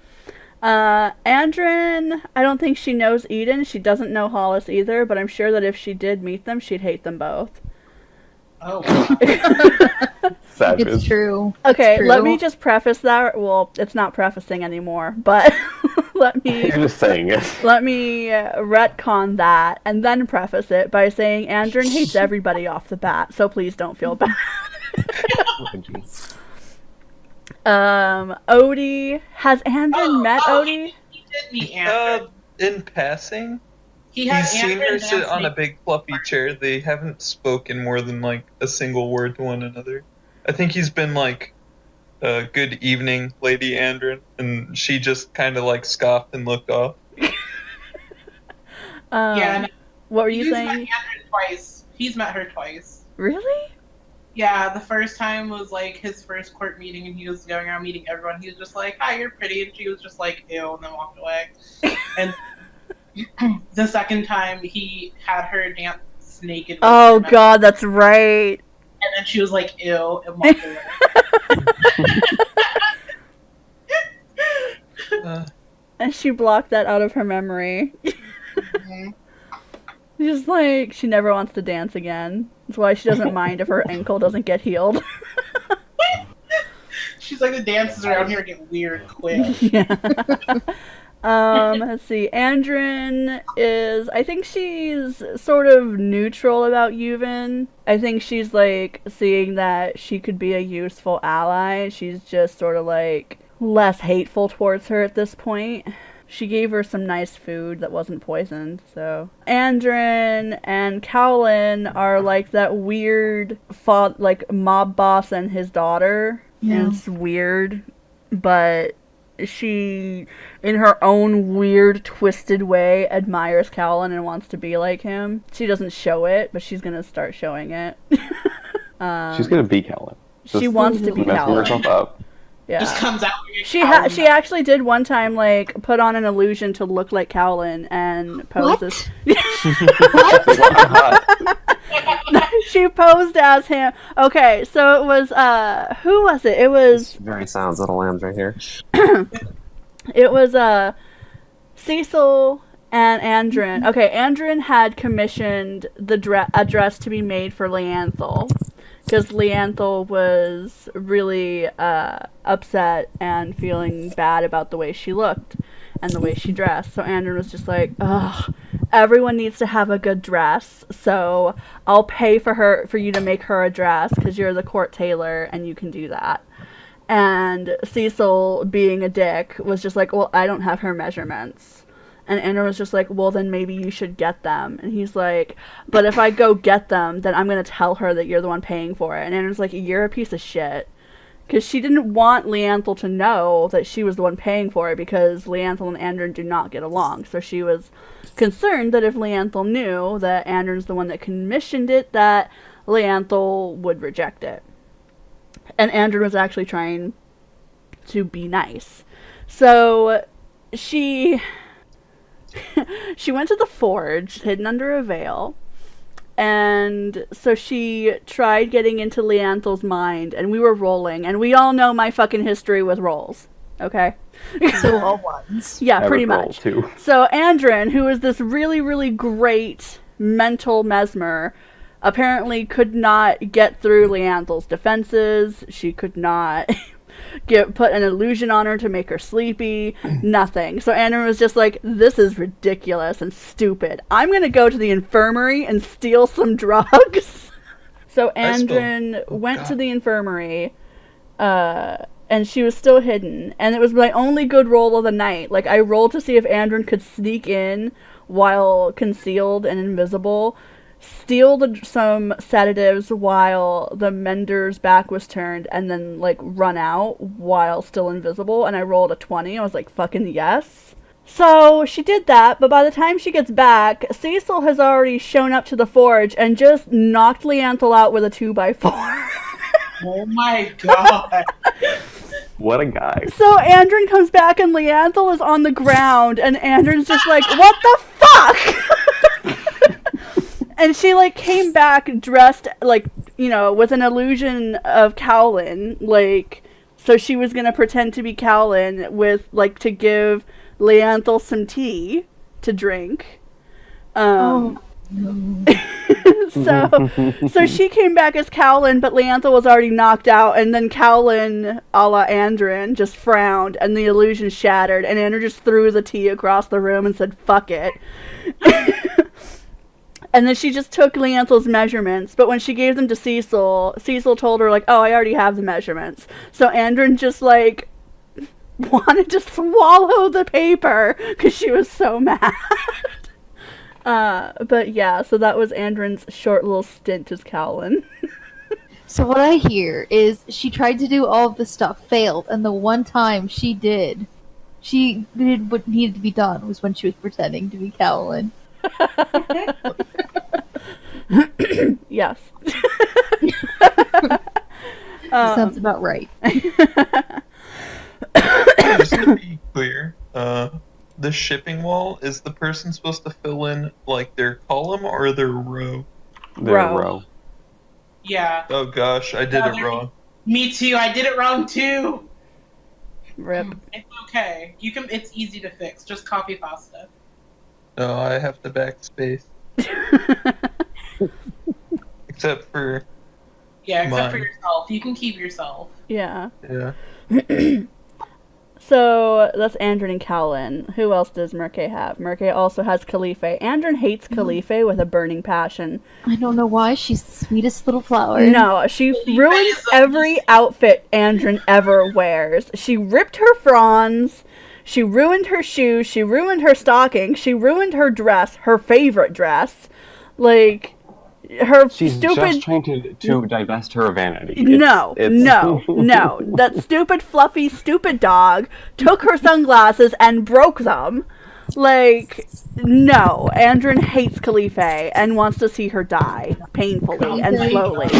Speaker 4: Andrin, I don't think she knows Eden. She doesn't know Hollis either, but I'm sure that if she did meet them, she'd hate them both.
Speaker 6: Oh, wow.
Speaker 3: Savage.
Speaker 2: It's true.
Speaker 4: Okay,
Speaker 2: True.
Speaker 4: let me just preface that. Well, it's not prefacing anymore, but let me
Speaker 3: You're just saying it.
Speaker 4: retcon that and then preface it by saying Andrin hates everybody off the bat, so please don't feel bad. Odie, has Andrin met Odie?
Speaker 6: He did meet Andrew.
Speaker 5: In passing,
Speaker 6: He had
Speaker 5: he's seen
Speaker 6: Andrew
Speaker 5: her sit
Speaker 6: dance
Speaker 5: on a
Speaker 6: naked.
Speaker 5: big fluffy chair. They haven't spoken more than like a single word to one another. I think he's been like, "Good evening, Lady Andrin," and she just kind of like scoffed and looked off.
Speaker 6: Yeah, no,
Speaker 4: What were you
Speaker 6: he's met
Speaker 4: saying?
Speaker 6: Andrew twice. He's met her twice.
Speaker 4: Really?
Speaker 6: Yeah, the first time was like his first court meeting, and he was going around meeting everyone. He was just like, "Hi, you're pretty," and she was just like, "Ew," and then walked away. And the second time, he had her dance naked. with
Speaker 4: Oh
Speaker 6: him,
Speaker 4: god, that's right.
Speaker 6: And then she was like, "Ew," and walked away.
Speaker 4: And she blocked that out of her memory.
Speaker 6: Mhm.
Speaker 4: Just like, she never wants to dance again. That's why she doesn't mind if her ankle doesn't get healed.
Speaker 6: She's like, "The dances around here get weird quick."
Speaker 4: Yeah. Let's see. Andrin is, I think she's sort of neutral about Yuvin. I think she's like seeing that she could be a useful ally. She's just sort of like less hateful towards her at this point. She gave her some nice food that wasn't poisoned, so. Andrin and Cowlin are like that weird like mob boss and his daughter.
Speaker 2: Yeah.
Speaker 4: And it's weird, but she, in her own weird, twisted way, admires Cowlin and wants to be like him. She doesn't show it, but she's gonna start showing it.
Speaker 3: She's gonna be Callan.
Speaker 4: She wants to be
Speaker 3: Messing
Speaker 4: Cowlin.
Speaker 3: herself up.
Speaker 6: Just
Speaker 4: Yeah.
Speaker 6: comes out. weird
Speaker 4: She
Speaker 6: Callan.
Speaker 4: she actually did one time like put on an illusion to look like Cowlin and pose
Speaker 2: What?
Speaker 4: as
Speaker 2: What?
Speaker 4: she posed as him. Okay, so it was who was it? It was
Speaker 1: Very sounds little lambs right here.
Speaker 4: Cecil and Andrin. Okay, Andrin had commissioned a dress to be made for Leanthal. because Leanthal was really upset and feeling bad about the way she looked and the way she dressed. So Andrew was just like, ugh, everyone needs to have a good dress, so I'll pay for you to make her a dress because you're the court tailor and you can do that. And Cecil, being a dick, was just like, well, I don't have her measurements. And Andrew was just like, well, then maybe you should get them. And he's like, but if I go get them, then I'm going to tell her that you're the one paying for it. And Andrew's like, you're a piece of shit. Because she didn't want Leanthal to know that she was the one paying for it, because Leanthal and Andrew do not get along. So she was concerned that if Leanthal knew that Andrew's the one that commissioned it, that Leanthal would reject it. And Andrew was actually trying to be nice. So she went to the forge, hidden under a veil, and so she tried getting into Leanthal's mind, and we were rolling, and we all know my fucking history with rolls, okay?
Speaker 2: So all ones.
Speaker 4: Yeah, pretty much.
Speaker 3: Too.
Speaker 4: So Andrin, who is this really, really great mental mesmer, apparently could not get through Leanthal's defenses. She could not put an illusion on her to make her sleepy. Nothing. So Andrin was just like, this is ridiculous and stupid. I'm going to go to the infirmary and steal some drugs. So Andrin went to the infirmary, and she was still hidden. And it was my only good roll of the night. Like, I rolled to see if Andrin could sneak in while concealed and invisible, steal some sedatives while the mender's back was turned, and then, like, run out while still invisible. And I rolled a 20. I was like, fucking yes. So she did that, but by the time she gets back, Cecil has already shown up to the forge and just knocked Leanthal out with a 2x4.
Speaker 6: Oh my god.
Speaker 3: What a guy.
Speaker 4: So Andrin comes back and Leanthal is on the ground, and Andrin's just like, what the fuck? And she, like, came back dressed, like, you know, with an illusion of Cowlin, like, so she was gonna pretend to be Cowlin with, like, to give Leanthal some tea to drink. So she came back as Cowlin, but Leanthal was already knocked out, and then Cowlin, a la Andrin, just frowned, and the illusion shattered, and Andrin just threw the tea across the room and said, fuck it. And then she just took Leanthal's measurements, but when she gave them to Cecil, Cecil told her, like, oh, I already have the measurements. So Andrin just, like, wanted to swallow the paper because she was so mad. But yeah, so that was Andrin's short little stint as Cowlin.
Speaker 2: So what I hear is she tried to do all of this stuff, failed, and the one time she did what needed to be done was when she was pretending to be Cowlin.
Speaker 4: Yes.
Speaker 2: Sounds about right.
Speaker 5: Just to be clear, the shipping wall, is the person supposed to fill in, like, their column or their row?
Speaker 3: Their row.
Speaker 6: Yeah.
Speaker 5: Oh gosh, I did it wrong.
Speaker 6: Me too, I did it wrong too.
Speaker 4: Rip.
Speaker 6: It's okay. It's easy to fix. Just copy pasta.
Speaker 5: No, I have to backspace. Except for...
Speaker 6: Yeah, except for
Speaker 5: mine.
Speaker 6: yourself. You can keep yourself.
Speaker 4: Yeah.
Speaker 5: Yeah.
Speaker 4: So that's Andrin and Cowlin. Who else does Merkay have? Merkay also has Khalife. Andrin hates Khalife with a burning passion.
Speaker 2: I don't know why. She's the sweetest little flower.
Speaker 4: No, she ruins every outfit Andrin ever wears. She ripped her fronds. She ruined her shoes. She ruined her stocking. She ruined her dress, her favorite dress. Like, her
Speaker 3: She's
Speaker 4: stupid...
Speaker 3: just trying to divest her vanity.
Speaker 4: No. That stupid, fluffy, stupid dog took her sunglasses and broke them. Like, no. Andrin hates Khalife and wants to see her die painfully and slowly.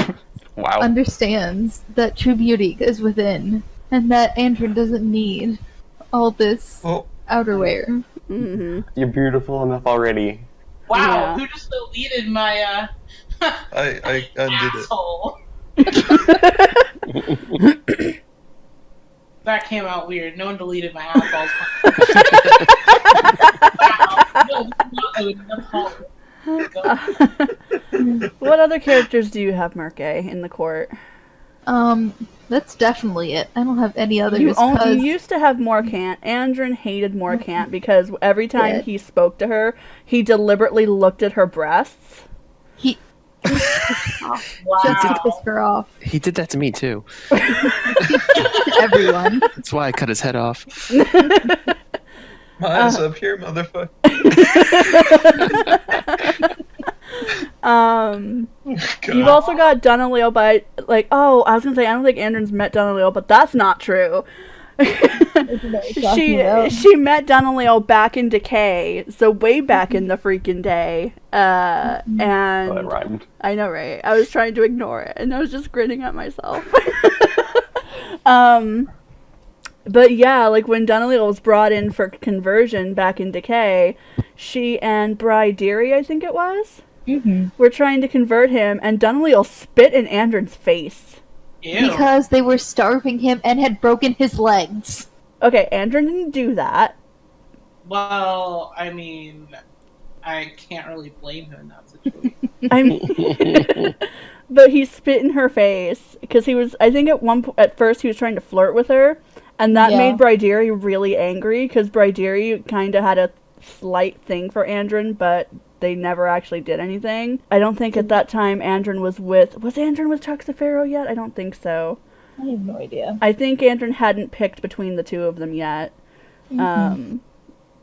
Speaker 3: Wow.
Speaker 2: Understands that true beauty is within, and that Andrin doesn't need all this outerwear.
Speaker 4: Mm-hmm.
Speaker 3: You're beautiful enough already.
Speaker 6: Wow,
Speaker 4: Yeah.
Speaker 6: who just deleted my,
Speaker 5: I undid
Speaker 6: asshole? That came out weird. No one deleted my assholes. Wow. No, not good. That's horrible.
Speaker 4: What other characters do you have, Merke, in the court?
Speaker 2: That's definitely it. I don't have any others.
Speaker 4: You
Speaker 2: 'cause-
Speaker 4: used to have Morcant. Andrin hated Morcant because every time
Speaker 2: Yeah.
Speaker 4: he spoke to her, he deliberately looked at her breasts.
Speaker 2: He just to piss her off.
Speaker 1: He did that to me too.
Speaker 2: To everyone.
Speaker 1: That's why I cut his head off.
Speaker 5: My eyes up here, motherfucker.
Speaker 4: You've also got Dunaleo by, like, I was gonna say, I don't think Andrin's met Dunaleo, but that's not true. she met Dunaleo back in Decay, so way back in the freaking day. And
Speaker 3: that rhymed.
Speaker 4: I know, right? I was trying to ignore it, and I was just grinning at myself. But yeah, like when Dunaleo was brought in for conversion back in Decay, she and Bryderi, I think it was, were trying to convert him, and Dunaleo spit in Andrin's face.
Speaker 6: Ew.
Speaker 2: Because they were starving him and had broken his legs.
Speaker 4: Okay, Andrin didn't do that.
Speaker 6: Well, I mean, I can't really blame him in that situation.
Speaker 4: I mean, but he spit in her face because he was. I think at first he was trying to flirt with her, and that made Bryderi really angry because Bryderi kind of had a slight thing for Andrin, but they never actually did anything. I don't think at that time Andrin was Andrin with Tuxepharo yet? I don't think so.
Speaker 2: I have no idea.
Speaker 4: I think Andrin hadn't picked between the two of them yet.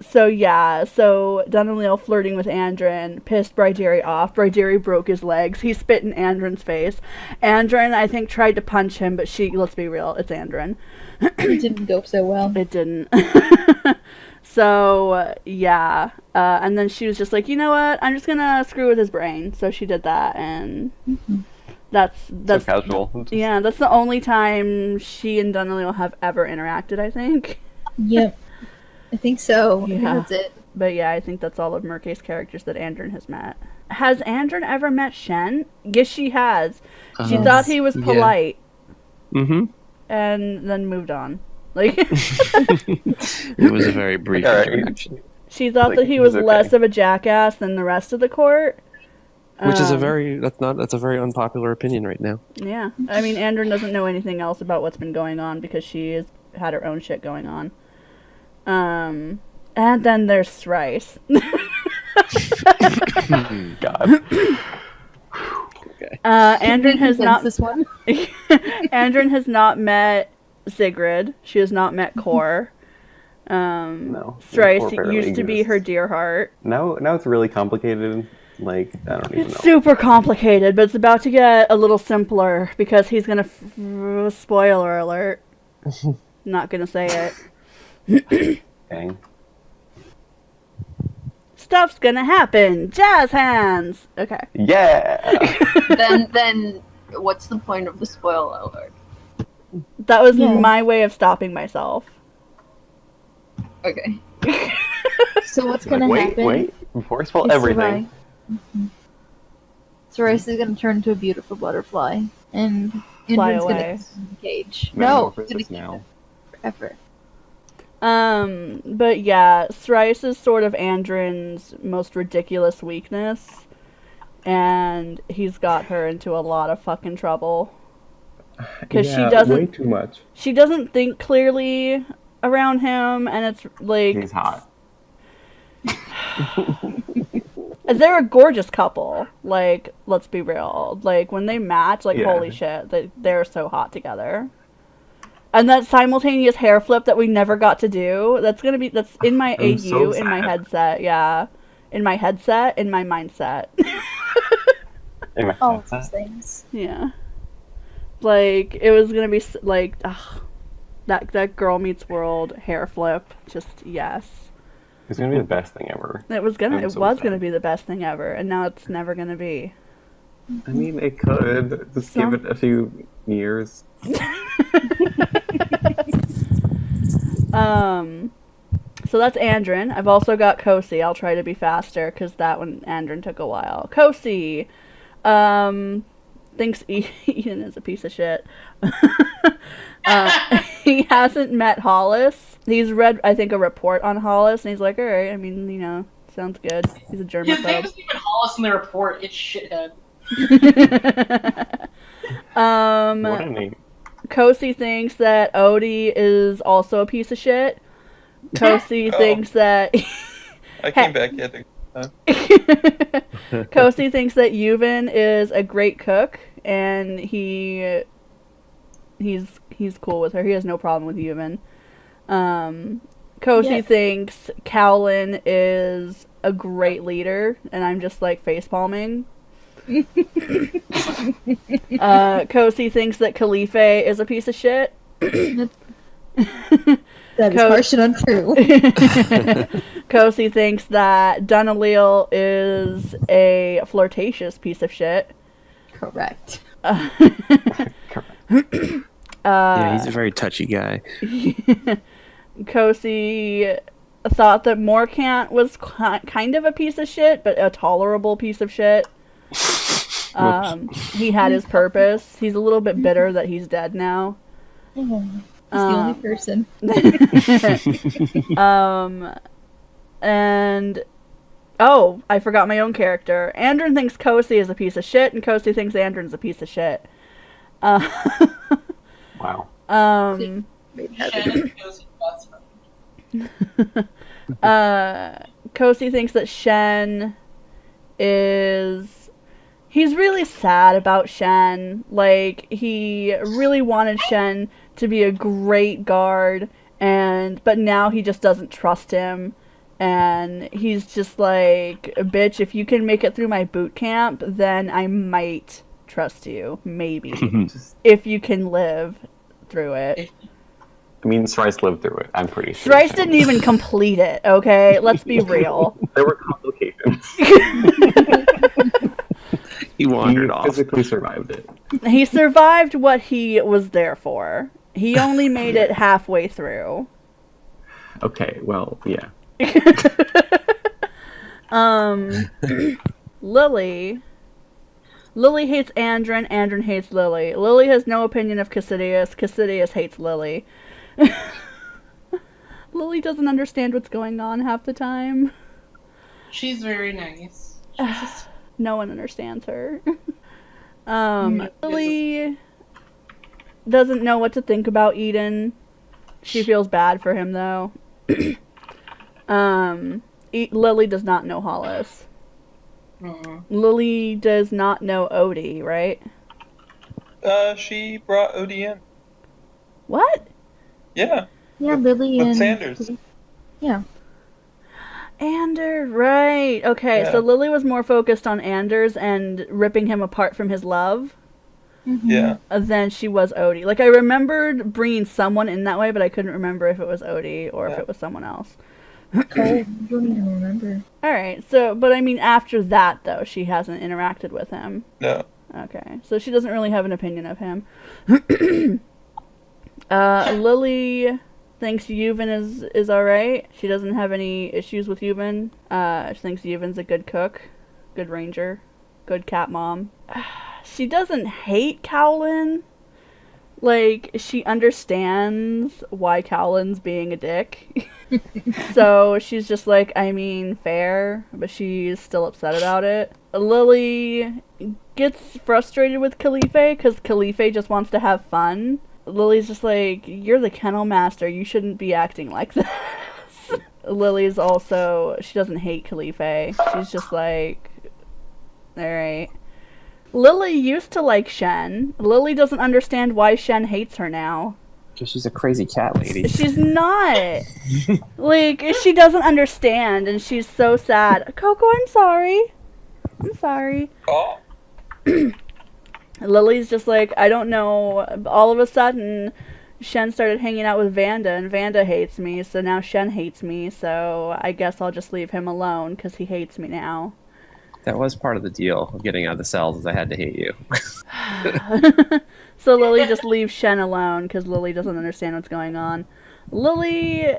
Speaker 4: So Dunaleo flirting with Andrin pissed Bryderi off. Bryderi broke his legs. He spit in Andrin's face. Andrin, I think, tried to punch him, but let's be real, it's Andrin.
Speaker 2: It didn't go so well.
Speaker 4: It didn't. So, and then she was just like, you know what, I'm just gonna screw with his brain. So she did that, and that's
Speaker 3: So casual.
Speaker 4: yeah, that's the only time she and Dunaleo have ever interacted, I think.
Speaker 2: Yep. I think so.
Speaker 4: Yeah.
Speaker 2: That's it.
Speaker 4: But yeah, I think that's all of Merke's characters that Andrin has met. Has Andrin ever met Shen? Yes, she has. She thought he was polite.
Speaker 1: Mm-hmm.
Speaker 4: And then moved on. Like
Speaker 1: It was a very brief interaction.
Speaker 4: she thought that he was less of a jackass than the rest of the court.
Speaker 1: Which is that's a very unpopular opinion right now.
Speaker 4: Yeah. I mean, Andrin doesn't know anything else about what's been going on because she has had her own shit going on. And then there's Sryse.
Speaker 3: God.
Speaker 1: Okay.
Speaker 4: Andrin has not
Speaker 2: this one.
Speaker 4: Andrin has not met Sigrid. She has not met Kor.
Speaker 3: No.
Speaker 4: Sryse
Speaker 3: Kor barely
Speaker 4: used to be
Speaker 3: exists.
Speaker 4: her dear heart.
Speaker 3: Now it's really complicated. Like, I don't even know.
Speaker 4: It's super complicated, but it's about to get a little simpler because he's gonna spoiler alert. Not gonna say it.
Speaker 3: Dang.
Speaker 4: Stuff's gonna happen. Jazz hands. Okay.
Speaker 3: Yeah!
Speaker 7: Then what's the point of the spoiler alert?
Speaker 4: That was my way of stopping myself.
Speaker 7: Okay.
Speaker 2: So what's gonna
Speaker 3: Like,
Speaker 2: happen?
Speaker 3: wait. Before I spoil
Speaker 2: is
Speaker 3: everything.
Speaker 2: Sryse is gonna turn into a beautiful butterfly, and
Speaker 4: Fly
Speaker 2: Andrin's
Speaker 4: away.
Speaker 2: gonna keep him in the cage.
Speaker 3: Metamorphosis
Speaker 2: He's gonna keep
Speaker 3: now.
Speaker 2: him forever.
Speaker 4: But yeah, Sryse is sort of Andrin's most ridiculous weakness, and he's got her into a lot of fucking trouble. Because
Speaker 3: Yeah,
Speaker 4: she doesn't
Speaker 3: way too much.
Speaker 4: She doesn't think clearly around him, and it's like
Speaker 3: He's hot.
Speaker 4: they're a gorgeous couple. Like, let's be real. Like when they match, like
Speaker 3: Yeah.
Speaker 4: holy shit, they're so hot together. And that simultaneous hair flip that we never got to do, that's in my
Speaker 3: I'm
Speaker 4: AU,
Speaker 3: so
Speaker 4: in my
Speaker 3: sad.
Speaker 4: headset, yeah. In my headset, in my mindset.
Speaker 3: Anyway,
Speaker 2: All of
Speaker 3: that's
Speaker 2: those
Speaker 3: that.
Speaker 2: things.
Speaker 4: Yeah. Like, it was gonna be like, ugh, that Girl Meets World hair flip, just yes.
Speaker 3: It's gonna be the best thing ever.
Speaker 4: It was
Speaker 3: I'm
Speaker 4: gonna
Speaker 3: so
Speaker 4: be
Speaker 3: sad.
Speaker 4: the best thing ever, and now it's never gonna be.
Speaker 3: I mean, it could. Just
Speaker 4: So-
Speaker 3: give it a few years.
Speaker 4: So that's Andrin. I've also got Kosi. I'll try to be faster because that one Andrin took a while. Kosi, thinks Eden is a piece of shit. He hasn't met Hollis. He's read, I think, a report on Hollis, and he's like, alright, I mean, sounds good. He's a
Speaker 6: His name
Speaker 4: germaphobe.
Speaker 6: isn't even Hollis in the report. It's shithead.
Speaker 3: What a name.
Speaker 4: Kosi thinks that Odie is also a piece of shit. Kosi
Speaker 5: Oh.
Speaker 4: thinks that
Speaker 5: I came back yet again.
Speaker 4: Kosi thinks that Yuvin is a great cook, and he's cool with her. He has no problem with Yuvin. Kosi
Speaker 2: Yes.
Speaker 4: thinks Cowlin is a great leader, and I'm just like facepalming. Kosi thinks that Khalife is a piece of shit.
Speaker 2: That is
Speaker 4: Co-
Speaker 2: harsh and untrue.
Speaker 4: Kosi thinks that Dunalil is a flirtatious piece of shit.
Speaker 2: Correct.
Speaker 1: Yeah, he's a very touchy guy.
Speaker 4: Kosi thought that Morcant was kind of a piece of shit, but a tolerable piece of shit. He had his purpose. He's a little bit bitter that he's dead now.
Speaker 2: He's the only person.
Speaker 4: And oh, I forgot my own character. Andrin thinks Kosi is a piece of shit, and Kosi thinks Andrin's a piece of shit.
Speaker 3: Wow.
Speaker 6: Shannon goes best friend.
Speaker 4: Kosi thinks that Shen is... He's really sad about Shen. Like, he really wanted Shen to be a great guard, but now he just doesn't trust him. And he's just like, bitch, if you can make it through my boot camp, then I might trust you. Maybe. If you can live through it.
Speaker 3: I mean, Sryse lived through it. I'm pretty sure.
Speaker 4: Sryse didn't even complete it, okay? Let's be real.
Speaker 3: There were complications.
Speaker 1: He wandered off.
Speaker 3: Physically survived it.
Speaker 4: He survived what he was there for. He only made it halfway through.
Speaker 3: Okay, well, yeah.
Speaker 4: Lily hates Andrin. Andrin hates Lily. Lily has no opinion of Cassidius. Cassidius hates Lily. Lily doesn't understand what's going on half the time.
Speaker 6: She's very nice.
Speaker 4: No one understands her.
Speaker 6: Mm,
Speaker 4: Lily doesn't know what to think about Eden. She feels bad for him, though. Lily does not know Hollis. Lily does not know Odie, right?
Speaker 5: She brought Odie in.
Speaker 4: What?
Speaker 5: Yeah,
Speaker 2: Yeah, Lily
Speaker 5: with
Speaker 2: and
Speaker 5: Sanders.
Speaker 2: Yeah.
Speaker 4: Anders, right. Okay,
Speaker 5: Yeah.
Speaker 4: so Lily was more focused on Anders and ripping him apart from his love
Speaker 5: Yeah.
Speaker 4: than she was Odie. Like, I remembered bringing someone in that way, but I couldn't remember if it was Odie or if
Speaker 5: Yeah.
Speaker 4: it was someone else.
Speaker 2: Oh, I don't even remember.
Speaker 4: Alright, so, but I mean, after that, though, she hasn't interacted with him.
Speaker 5: No.
Speaker 4: Okay, so she doesn't really have an opinion of him. Lily thinks Yuvin is alright. She doesn't have any issues with Yuvin. She thinks Yuvin's a good cook, good ranger, good cat mom. She doesn't hate Cowlin. Like, she understands why Cowlin's being a dick. So she's just like, I mean, fair, but she's still upset about it. Lily gets frustrated with Khalife because Khalife just wants to have fun. Lily's just like, you're the kennel master, you shouldn't be acting like this. Lily's also, she doesn't hate Khalife. She's just like, alright. Lily used to like Shen. Lily doesn't understand why Shen hates her now.
Speaker 1: Because she's a crazy cat lady.
Speaker 4: She's not. Like, she doesn't understand, and she's so sad. Coco, I'm sorry. I'm sorry.
Speaker 5: Oh.
Speaker 4: Lily's just like, I don't know. All of a sudden, Shen started hanging out with Vanda, and Vanda hates me, so now Shen hates me, so I guess I'll just leave him alone, because he hates me now.
Speaker 1: That was part of the deal of getting out of the cells, is I had to hate you.
Speaker 4: So Lily just leaves Shen alone because Lily doesn't understand what's going on. Lily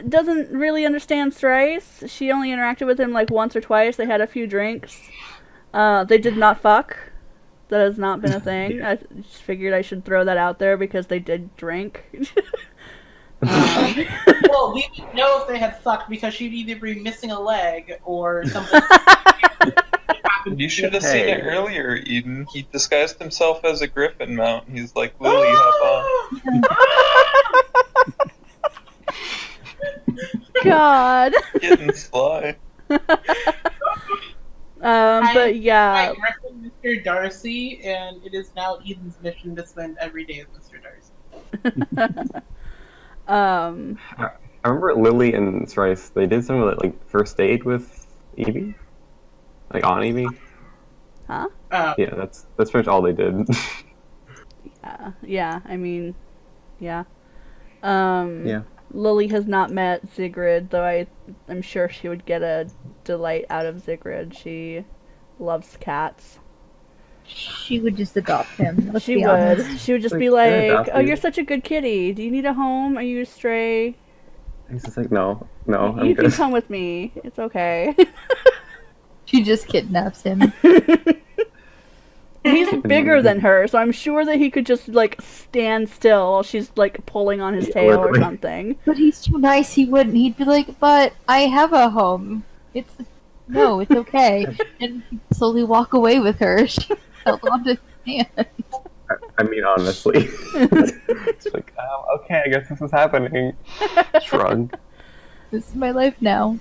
Speaker 4: doesn't really understand Sryse. She only interacted with him like once or twice. They had a few drinks. They did not fuck. That has not been a thing. I just figured I should throw that out there because they did drink.
Speaker 6: Well, we didn't know if they had fucked because she'd either be missing a leg or something happened
Speaker 5: You should have seen it
Speaker 3: Hey.
Speaker 5: earlier, Eden. He disguised himself as a griffin mount. He's like, Lily, hop
Speaker 4: God.
Speaker 5: on. Getting sly.
Speaker 4: But yeah,
Speaker 6: I reckon Mr. Darcy, and it is now Eden's mission to spend every day with Mr. Darcy.
Speaker 3: I remember Lily and Sryse, they did some of that, like, first aid with Evie? Like, on Evie?
Speaker 4: huh?
Speaker 3: Yeah, that's pretty much all they did.
Speaker 4: Yeah, I mean, yeah.
Speaker 3: Yeah.
Speaker 4: Lily has not met Sigrid, though I'm sure she would get a delight out of Sigrid. She loves cats.
Speaker 2: She would just adopt him. Let's
Speaker 4: She
Speaker 2: be
Speaker 4: would.
Speaker 2: honest.
Speaker 4: She would just
Speaker 3: Like,
Speaker 4: be
Speaker 3: can I
Speaker 4: like,
Speaker 3: adopt
Speaker 4: "Oh,
Speaker 3: you?"
Speaker 4: you're such a good kitty. Do you need a home? Are you a stray?
Speaker 3: He's just like, no, I'm
Speaker 4: You can
Speaker 3: good.
Speaker 4: come with me. It's okay."
Speaker 2: She just kidnaps him.
Speaker 4: He's bigger than her, so I'm sure that he could just like stand still while she's like pulling on his
Speaker 3: Yeah,
Speaker 4: tail or
Speaker 3: literally.
Speaker 4: something.
Speaker 2: But he's too nice, he wouldn't. He'd be like, but I have a home. No, it's okay. And he'd slowly walk away with her. She held on to his hand.
Speaker 3: I mean, honestly. It's like, okay, I guess this is happening. Shrug.
Speaker 2: This is my life now.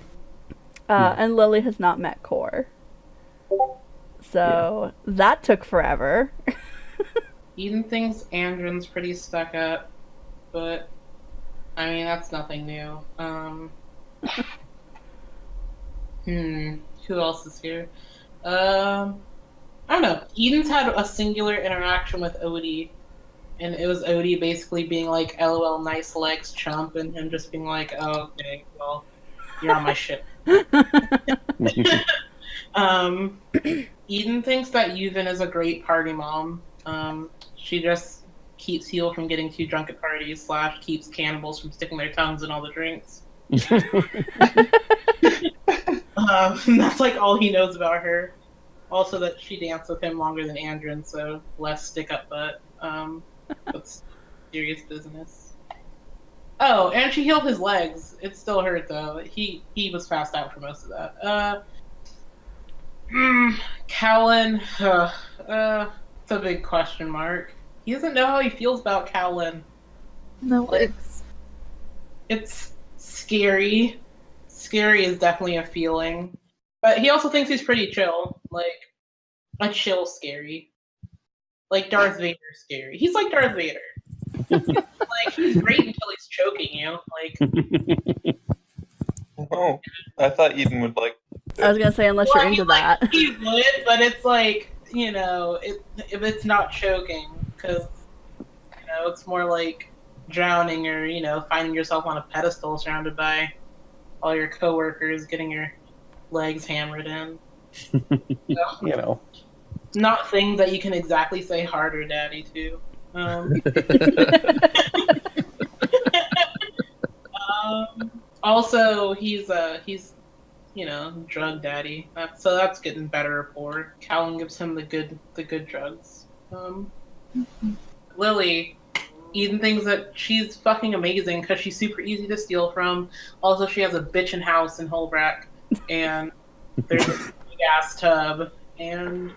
Speaker 4: And Lily has not met Core. So that took forever.
Speaker 6: Eden thinks Andron's pretty stuck up, but I mean that's nothing new. Who else is here? I don't know. Eden's had a singular interaction with Odie, and it was Odie basically being like, "LOL, nice legs, chump," and him just being like, "Oh, okay, well, you're on my ship." Eden thinks that Yuvin is a great party mom. She just keeps Heel from getting too drunk at parties, / keeps cannibals from sticking their tongues in all the drinks. That's like all he knows about her. Also that she danced with him longer than Andron, so less stick up butt. That's serious business. Oh, and she healed his legs. It still hurt though. He was passed out for most of that. Cowlin, it's a big question mark. He doesn't know how he feels about Cowlin.
Speaker 2: No,
Speaker 6: It's scary. Scary is definitely a feeling. But he also thinks he's pretty chill. Like, a chill scary. Like Darth Vader scary. He's like Darth Vader. Like, he's great until he's choking you. Like,
Speaker 5: Oh, I thought Eden would like.
Speaker 4: I was gonna say, unless you're into that.
Speaker 6: He would, but it's like, you know, if it's not choking, because, you know, it's more like drowning or, you know, finding yourself on a pedestal surrounded by all your coworkers getting your legs hammered in. So,
Speaker 3: You know.
Speaker 6: not things that you can exactly say hard or daddy to. Also, he's you know, drug daddy. So that's getting better rapport. Callan gives him the good drugs. Lily, Eden thinks that she's fucking amazing because she's super easy to steal from. Also, she has a bitchin' house in Holbrack, and there's a big ass tub and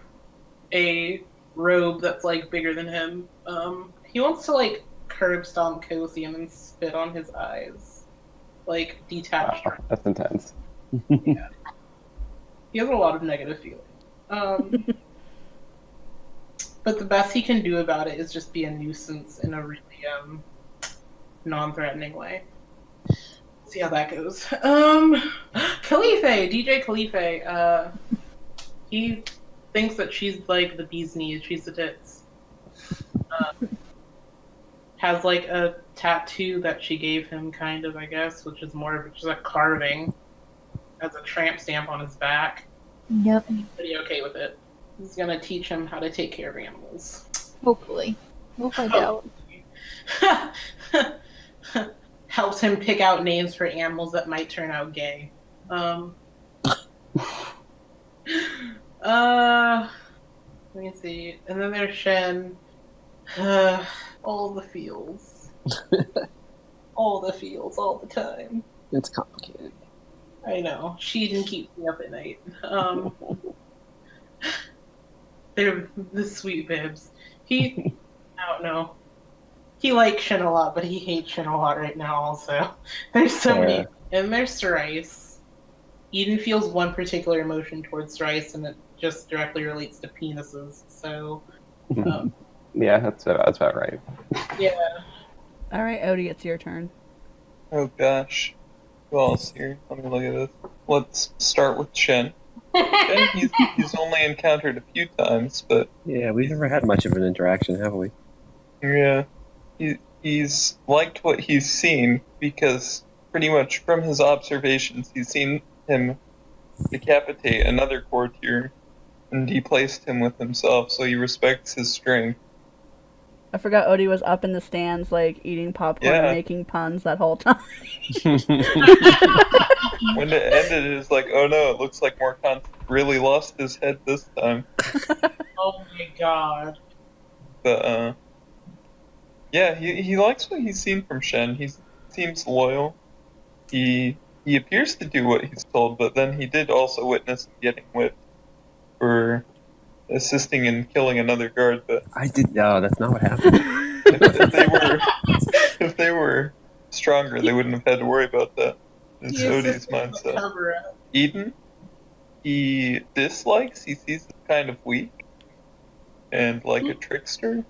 Speaker 6: a robe that's like bigger than him. He wants to like curb stomp Kosium and spit on his eyes, like detached.
Speaker 3: Wow, that's intense.
Speaker 6: Yeah. He has a lot of negative feelings. But the best he can do about it is just be a nuisance in a really non-threatening way. See how that goes. Khalife, DJ Khalife, he thinks that she's like the bee's knees, she's the tits. Has like a tattoo that she gave him, kind of, I guess, which is more of just a carving. Has a tramp stamp on his back.
Speaker 2: Yep.
Speaker 6: He's pretty okay with it. He's gonna teach him how to take care of animals.
Speaker 2: Hopefully. We'll find out.
Speaker 6: Helps him pick out names for animals that might turn out gay. Let me see. And then there's Shen. All the feels. All the feels, all the time.
Speaker 1: It's complicated.
Speaker 6: I know. She didn't keep me up at night. They're the sweet bibs. I don't know. He likes Shin a lot, but he hates Shin a lot right now also. There's so many. And there's Sryse. Eden feels one particular emotion towards Sryse, and it just directly relates to penises. So,
Speaker 3: Yeah, that's about right.
Speaker 6: yeah.
Speaker 4: All right, Odie, it's your turn.
Speaker 5: Oh gosh. Who else here? Let me look at this. Let's start with Shen. Shen, he's only encountered a few times, but
Speaker 1: Yeah, we've never had much of an interaction, have we?
Speaker 5: yeah, he's liked what he's seen because pretty much from his observations, he's seen him decapitate another courtier, and he placed him with himself, so he respects his strength.
Speaker 4: I forgot Odie was up in the stands, like, eating popcorn and
Speaker 5: Yeah.
Speaker 4: making puns that whole time.
Speaker 5: When it ended, it was like, oh no, it looks like Morkan really lost his head this time.
Speaker 6: Oh my god.
Speaker 5: But, yeah, he likes what he's seen from Shen. He seems loyal. He appears to do what he's told, but then he did also witness him getting whipped for assisting in killing another guard, but
Speaker 1: I did. No, that's not what happened.
Speaker 5: if they were stronger, they wouldn't have had to worry about that. It's
Speaker 6: He
Speaker 5: Odie's
Speaker 6: assisted with the
Speaker 5: mindset.
Speaker 6: cover-up.
Speaker 5: Eden, he dislikes, he sees as kind of weak and like a trickster.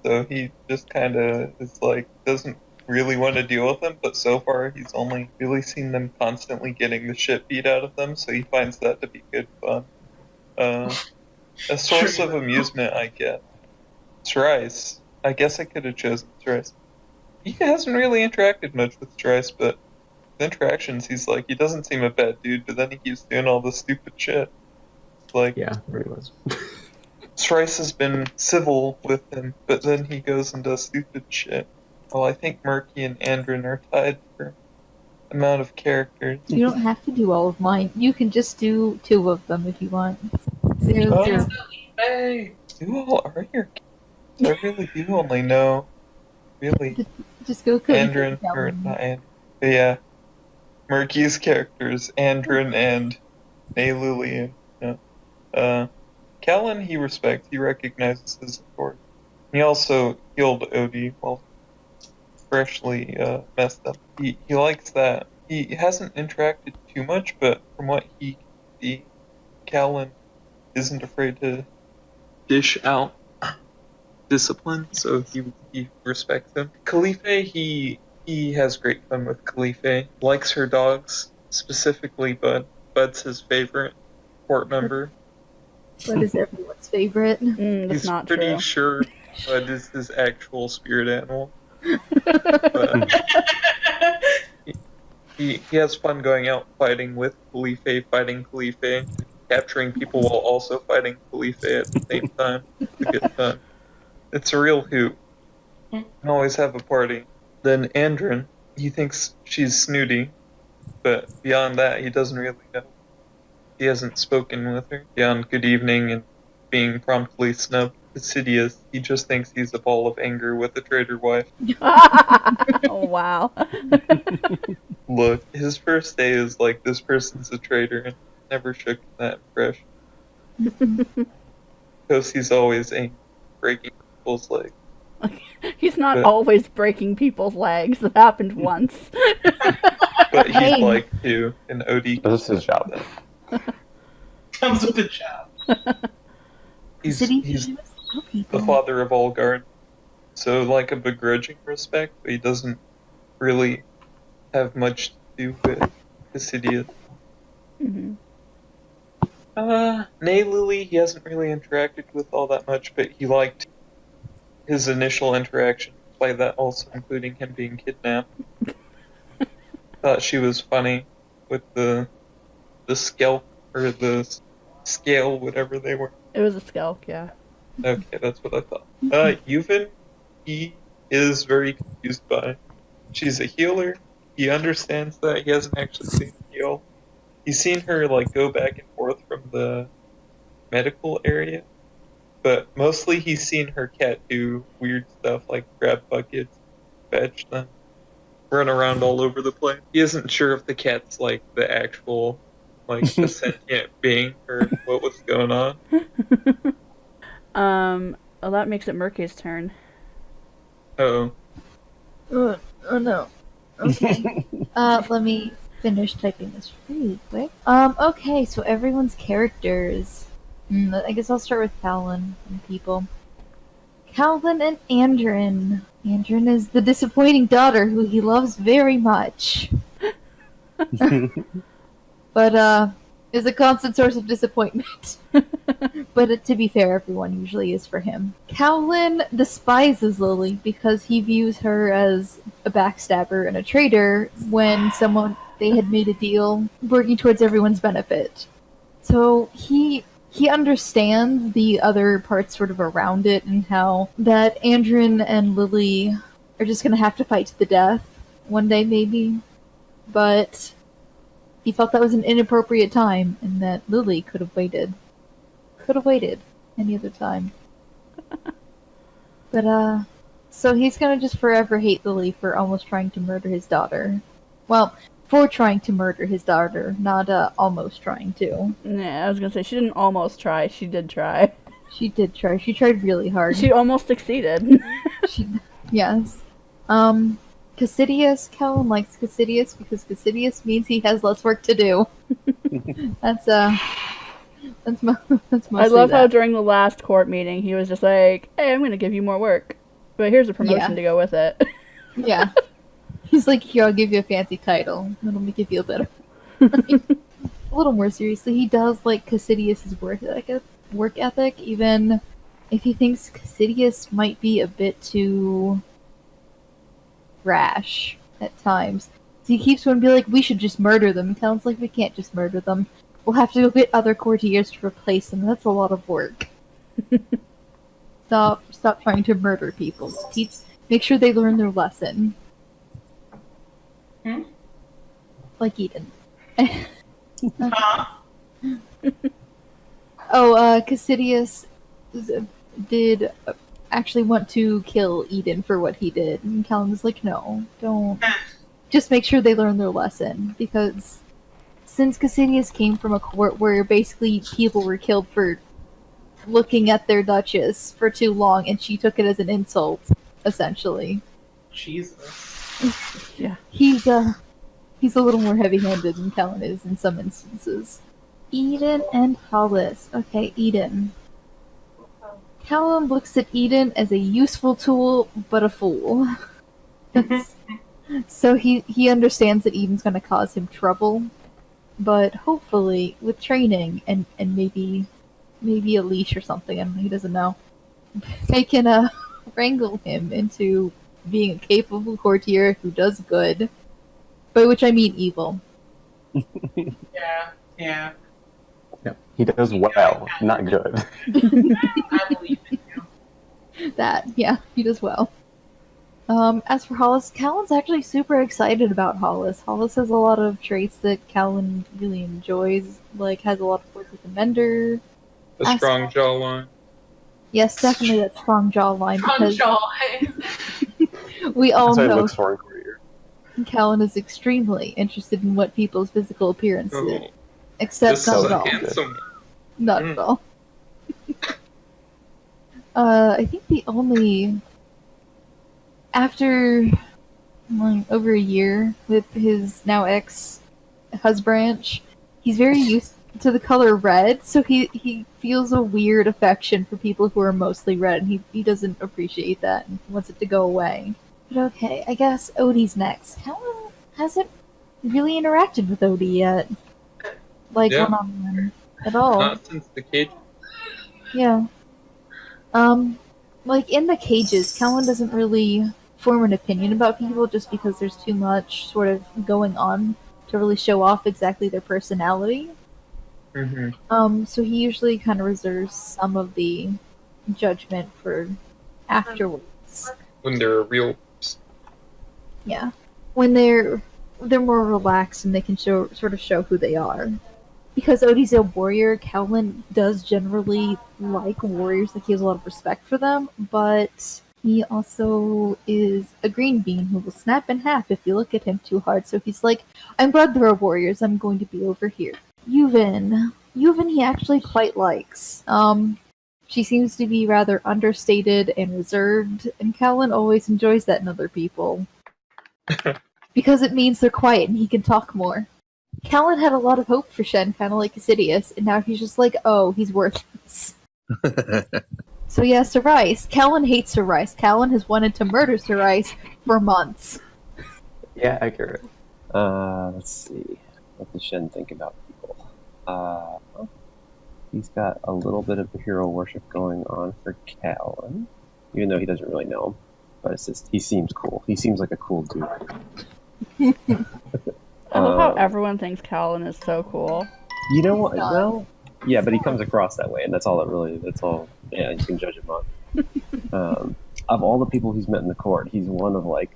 Speaker 5: So he just kind of is like, doesn't really want to deal with them, but so far he's only really seen them constantly getting the shit beat out of them, so he finds that to be good fun. A source of amusement, I get. Sryse. I guess I could have chosen Sryse. He hasn't really interacted much with Sryse, but with interactions, he's like, he doesn't seem a bad dude, but then he keeps doing all this stupid shit. It's like,
Speaker 3: Yeah, pretty much.
Speaker 5: Sryse has been civil with him, but then he goes and does stupid shit. Well, I think Murky and Andrin are tied for amount of characters.
Speaker 2: You don't have to do all of mine. You can just do 2 of them if you want. They're-
Speaker 5: Hey, who all are your characters? I really do only know, really,
Speaker 2: Just go quick.
Speaker 5: Andrin, or not Andrin, but yeah, Murky's characters, Andrin and Nayluli. Callan he respects, he recognizes his authority. He also healed Odie while freshly messed up. He likes that. He hasn't interacted too much, but from what he can see, Callan isn't afraid to dish out discipline, so he respects him. Khalife, he has great fun with Khalife. Likes her dogs, specifically Bud. Bud's his favorite court member.
Speaker 2: What is everyone's favorite?
Speaker 4: That's
Speaker 5: He's
Speaker 4: not
Speaker 5: pretty
Speaker 4: true.
Speaker 5: sure Bud is his actual spirit animal. But he has fun going out fighting with Khalife, fighting Khalife, capturing people while also fighting Khalife at the same time. It's a good time. It's a real hoot. You can always have a party. Then Andrin, he thinks she's snooty, but beyond that, he doesn't really know. He hasn't spoken with her beyond good evening and being promptly snubbed. Sidious, he just thinks he's a ball of anger with a traitor wife.
Speaker 4: Oh, wow.
Speaker 5: Look, his first day is like, this person's a traitor, and never shook that impression. Because he's always angry, breaking people's legs.
Speaker 4: He's not
Speaker 5: But-
Speaker 4: always breaking people's legs. That happened once.
Speaker 5: But he'd
Speaker 2: Hey.
Speaker 5: like to, and Odie,
Speaker 3: This is his job.
Speaker 6: Comes with the job.
Speaker 5: he's
Speaker 2: City
Speaker 5: the father of all guard. So, like, a begrudging respect, but he doesn't really have much to do with Sidious.
Speaker 4: Hmm.
Speaker 5: Nayluli, he hasn't really interacted with all that much, but he liked his initial interaction, by that also including him being kidnapped. Thought she was funny with the scalp, or the scale, whatever they were.
Speaker 4: It was a skelk, yeah.
Speaker 5: Okay, that's what I thought. Yuvin, he is very confused by. She's a healer. He understands that. He hasn't actually seen her heal. He's seen her like go back and forth from the medical area, but mostly he's seen her cat do weird stuff like grab buckets, fetch them, run around all over the place. He isn't sure if the cat's like the actual, like, a sentient being or what was going on.
Speaker 4: Well, that makes it Murkay's turn.
Speaker 5: Oh.
Speaker 2: Oh no. Okay. Let me finish typing this really quick. Okay, so everyone's characters. I guess I'll start with Calvin and people. Calvin and Andrin. Andrin is the disappointing daughter who he loves very much. But, is a constant source of disappointment. But to be fair, everyone usually is for him. Cowlin despises Lily because he views her as a backstabber and a traitor when they had made a deal working towards everyone's benefit. So he understands the other parts sort of around it and how that Andrin and Lily are just gonna have to fight to the death one day maybe. But he felt that was an inappropriate time and that Lily could have waited. Could have waited any other time. But, so he's gonna just forever hate Lily for almost trying to murder his daughter. Well, for trying to murder his daughter, not, almost trying to.
Speaker 4: Yeah, I was gonna say, she didn't almost try, she did try.
Speaker 2: She did try. She tried really hard.
Speaker 4: She almost succeeded.
Speaker 2: Yes. Cassidius, Calvin likes Cassidius because Cassidius means he has less work to do. That's mostly
Speaker 4: I love how
Speaker 2: that.
Speaker 4: during the last court meeting, he was just like, hey, I'm gonna give you more work. But here's a promotion to go with it.
Speaker 2: Yeah. He's like, here, I'll give you a fancy title. That'll make you feel better. A little more seriously, he does like Cassidius' work ethic, even if he thinks Cassidius might be a bit too rash at times. So he keeps wanting to be like, we should just murder them. And Calvin's like, we can't just murder them. We'll have to go get other courtiers to replace them. That's a lot of work. Stop trying to murder people. Make sure they learn their lesson. Like Eden.
Speaker 6: Huh?
Speaker 2: Cassidius did actually want to kill Eden for what he did. And Calvin was like, no, don't. Just make sure they learn their lesson. Because since Cassidius came from a court where basically people were killed for looking at their duchess for too long, and she took it as an insult, essentially.
Speaker 6: Jesus.
Speaker 4: Yeah.
Speaker 2: He's a little more heavy-handed than Calvin is in some instances. Eden and Hollis. Okay, Eden. Callum looks at Eden as a useful tool, but a fool. So he understands that Eden's going to cause him trouble, but hopefully, with training and maybe a leash or something, I don't know, he doesn't know, they can wrangle him into being a capable courtier who does good, by which I mean evil.
Speaker 6: Yeah.
Speaker 3: Yeah, he does well, not good.
Speaker 6: I believe in you.
Speaker 2: That, yeah, he does well. As for Hollis, Callan's actually super excited about Hollis. Hollis has a lot of traits that Callan really enjoys, like has a lot of work with the mender.
Speaker 5: A strong jawline.
Speaker 2: Yes, definitely that strong jawline, because we all
Speaker 3: That's what he
Speaker 2: know
Speaker 3: looks for in career.
Speaker 2: Callan is extremely interested in what people's physical appearance is.
Speaker 5: Oh,
Speaker 2: Except
Speaker 5: this
Speaker 2: not
Speaker 5: is
Speaker 2: at
Speaker 5: a
Speaker 2: all.
Speaker 5: handsome.
Speaker 2: Not at all. I think the only... After over a year with his now ex-husband, he's very used to the color red, so he feels a weird affection for people who are mostly red, and he doesn't appreciate that and wants it to go away. But okay, I guess Odie's next. Callan hasn't really interacted with Odie yet. Like,
Speaker 5: Yeah.
Speaker 2: one-on-one at all.
Speaker 5: Not since the cage.
Speaker 2: Yeah. Like, in the cages, Callan doesn't really form an opinion about people just because there's too much sort of going on to really show off exactly their personality.
Speaker 5: Mm-hmm.
Speaker 2: So he usually kind of reserves some of the judgment for afterwards.
Speaker 5: When they're a real.
Speaker 2: Yeah. When they're more relaxed and they can show who they are. Because Odie's a warrior, Callan does generally like warriors, like he has a lot of respect for them, but he also is a green bean who will snap in half if you look at him too hard, so he's like, I'm glad there are warriors, I'm going to be over here. Yuvin he actually quite likes. She seems to be rather understated and reserved, and Callan always enjoys that in other people. Because it means they're quiet and he can talk more. Callan had a lot of hope for Shen, kind of like Sidious, and now he's just like, oh, he's worthless. So yeah, Sryse. Callan hates Sryse. Callan has wanted to murder Sryse for months.
Speaker 3: Yeah, accurate.
Speaker 1: Let's see. What does Shen think about people? He's got a little bit of hero worship going on for Callan, even though he doesn't really know him. But it's just, he seems cool. He seems like a cool dude.
Speaker 4: I love how everyone thinks Callan is so cool.
Speaker 1: You know what? Well, yeah, but he comes across that way, and that's all. Yeah, you can judge him on. Of all the people he's met in the court, he's one of like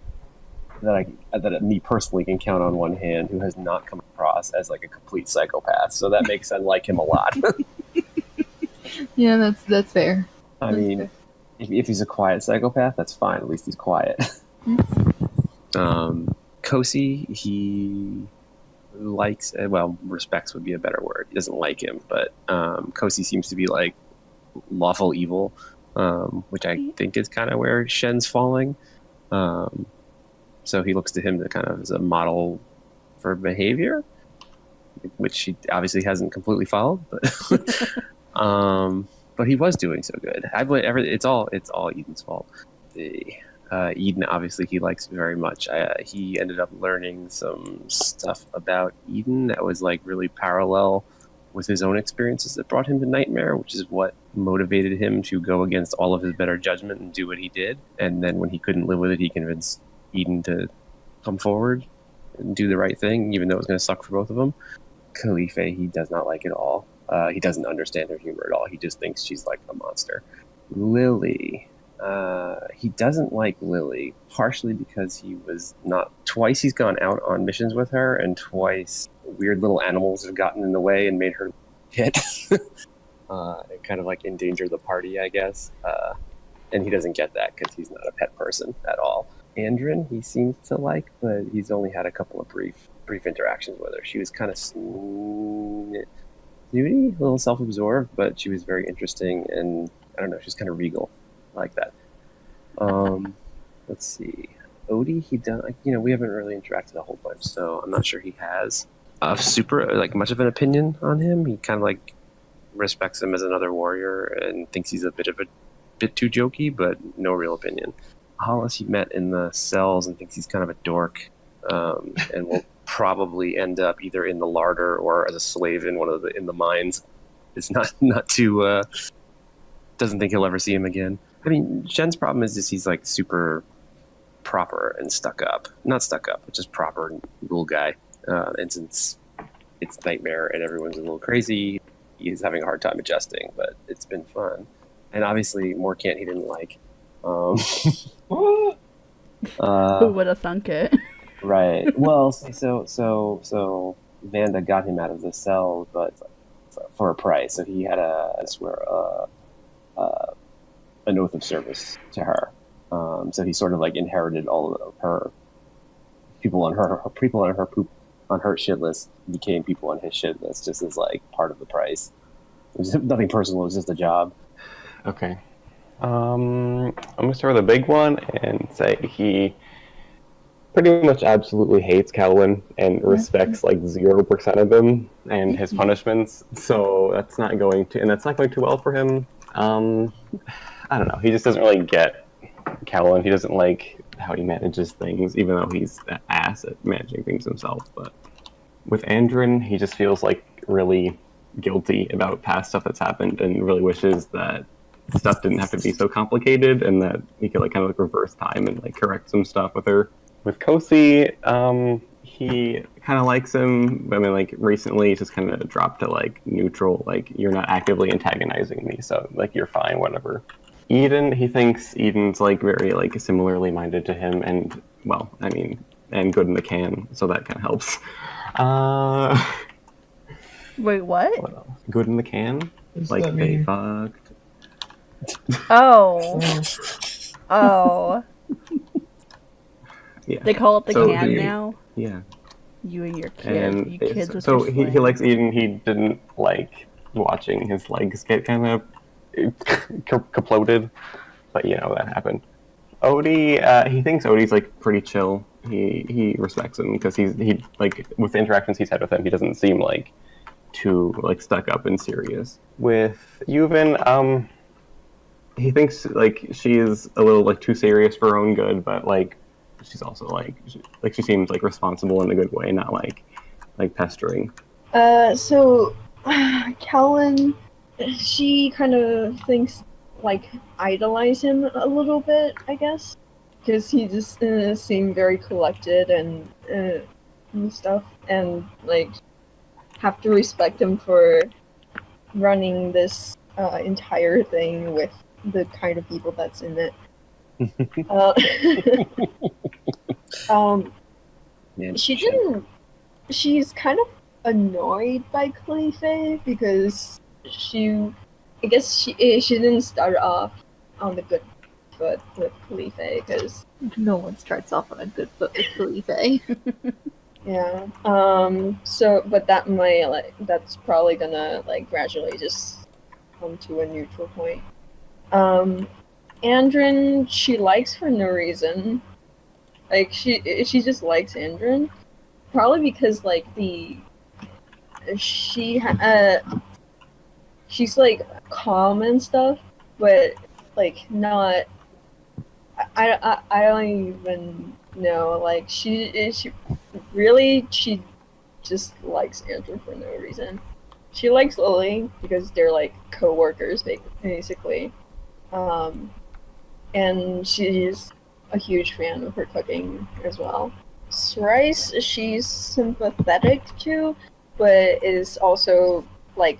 Speaker 1: that me personally can count on one hand who has not come across as like a complete psychopath. So that makes I like him a lot.
Speaker 2: Yeah, that's fair.
Speaker 1: I mean, if he's a quiet psychopath, that's fine. At least he's quiet. Kosi, he likes, well, respects would be a better word. He doesn't like him, but Kosi seems to be like lawful evil, which I think is kind of where Shen's falling. So he looks to him to kind of as a model for behavior, which he obviously hasn't completely followed, but he was doing so good. It's all Eden's fault. Eden, obviously, he likes very much. He ended up learning some stuff about Eden that was like really parallel with his own experiences that brought him to Nightmare, which is what motivated him to go against all of his better judgment and do what he did. And then when he couldn't live with it, he convinced Eden to come forward and do the right thing, even though it was going to suck for both of them. Khalife, he does not like at all. He doesn't understand her humor at all. He just thinks she's like a monster. Lily, he doesn't like Lily, partially because he was not... Twice he's gone out on missions with her, and twice weird little animals have gotten in the way and made her hit. And kind of like endanger the party, I guess. And he doesn't get that because he's not a pet person at all. Andrin, he seems to like, but he's only had a couple of brief interactions with her. She was kind of snooty, a little self-absorbed, but she was very interesting, and I don't know, she's kind of regal. I like that. Let's see. Odie, we haven't really interacted a whole bunch, so I'm not sure he has much of an opinion on him. He kind of like respects him as another warrior and thinks he's a bit too jokey, but no real opinion. Hollis he met in the cells and thinks he's kind of a dork, and will probably end up either in the larder or as a slave in in the mines. It's not too doesn't think he'll ever see him again. I mean, Shen's problem is just he's like super proper and stuck up. Not stuck up, but just proper rule guy. And since it's Nightmare and everyone's a little crazy, he's having a hard time adjusting, but it's been fun. And obviously, Morcant he didn't like.
Speaker 4: Who would have thunk it?
Speaker 1: Right. Well, so Vanda got him out of the cell, but for a price. So he had to swear an oath of service to her. So he sort of like inherited all of her people on her shit list became people on his shit list just as like part of the price. It was nothing personal. It was just a job.
Speaker 3: Okay. I'm gonna start with a big one and say he pretty much absolutely hates Calvin and respects like 0% of him and his punishments. So that's not going too well for him. I don't know. He just doesn't really get Calvin. He doesn't like how he manages things, even though he's an ass at managing things himself. But with Andrin, he just feels like really guilty about past stuff that's happened and really wishes that stuff didn't have to be so complicated and that he could like kind of like reverse time and like correct some stuff with her. With Kosi, he kind of likes him. I mean, like recently, just kind of dropped to like neutral. Like you're not actively antagonizing me, so like you're fine, whatever. Eden, he thinks Eden's like very like similarly minded to him, and well, I mean, and good in the can, so that kind of helps.
Speaker 4: Wait, what?
Speaker 3: What else? Good in the can,
Speaker 5: Does
Speaker 3: like
Speaker 5: that
Speaker 3: they
Speaker 5: mean?
Speaker 3: fucked.
Speaker 4: Oh. Oh.
Speaker 3: Yeah.
Speaker 4: They call it the
Speaker 3: So
Speaker 4: can now?
Speaker 3: Yeah.
Speaker 4: You and your kid.
Speaker 3: And
Speaker 4: You kids with
Speaker 3: so
Speaker 4: your
Speaker 3: he
Speaker 4: slang.
Speaker 3: likes Eden. He didn't like watching his legs get kind of kaploded. But that happened. Odie, he thinks Odie's like pretty chill. He respects him because he like with the interactions he's had with him, he doesn't seem like too like stuck up and serious. With Yuvin, he thinks like she is a little like too serious for her own good, but like she's also like she seems like responsible in a good way, not like pestering.
Speaker 8: So Callan, she kind of thinks like idolize him a little bit, I guess, because he just seemed very collected and stuff, and like have to respect him for running this entire thing with the kind of people that's in it. She's kind of annoyed by Khalife because she didn't start off on the good foot with Khalife because
Speaker 2: No one starts off on a good foot with Khalife.
Speaker 8: yeah. So, but that's probably gonna like gradually just come to a neutral point. Andrin, she likes for no reason. Like she just likes Andrin, probably because like she's like calm and stuff, but like not. I don't even know. Like she just likes Andrew for no reason. She likes Lily because they're like co-workers basically, and she's a huge fan of her cooking as well. Sryse, she's sympathetic to, but is also like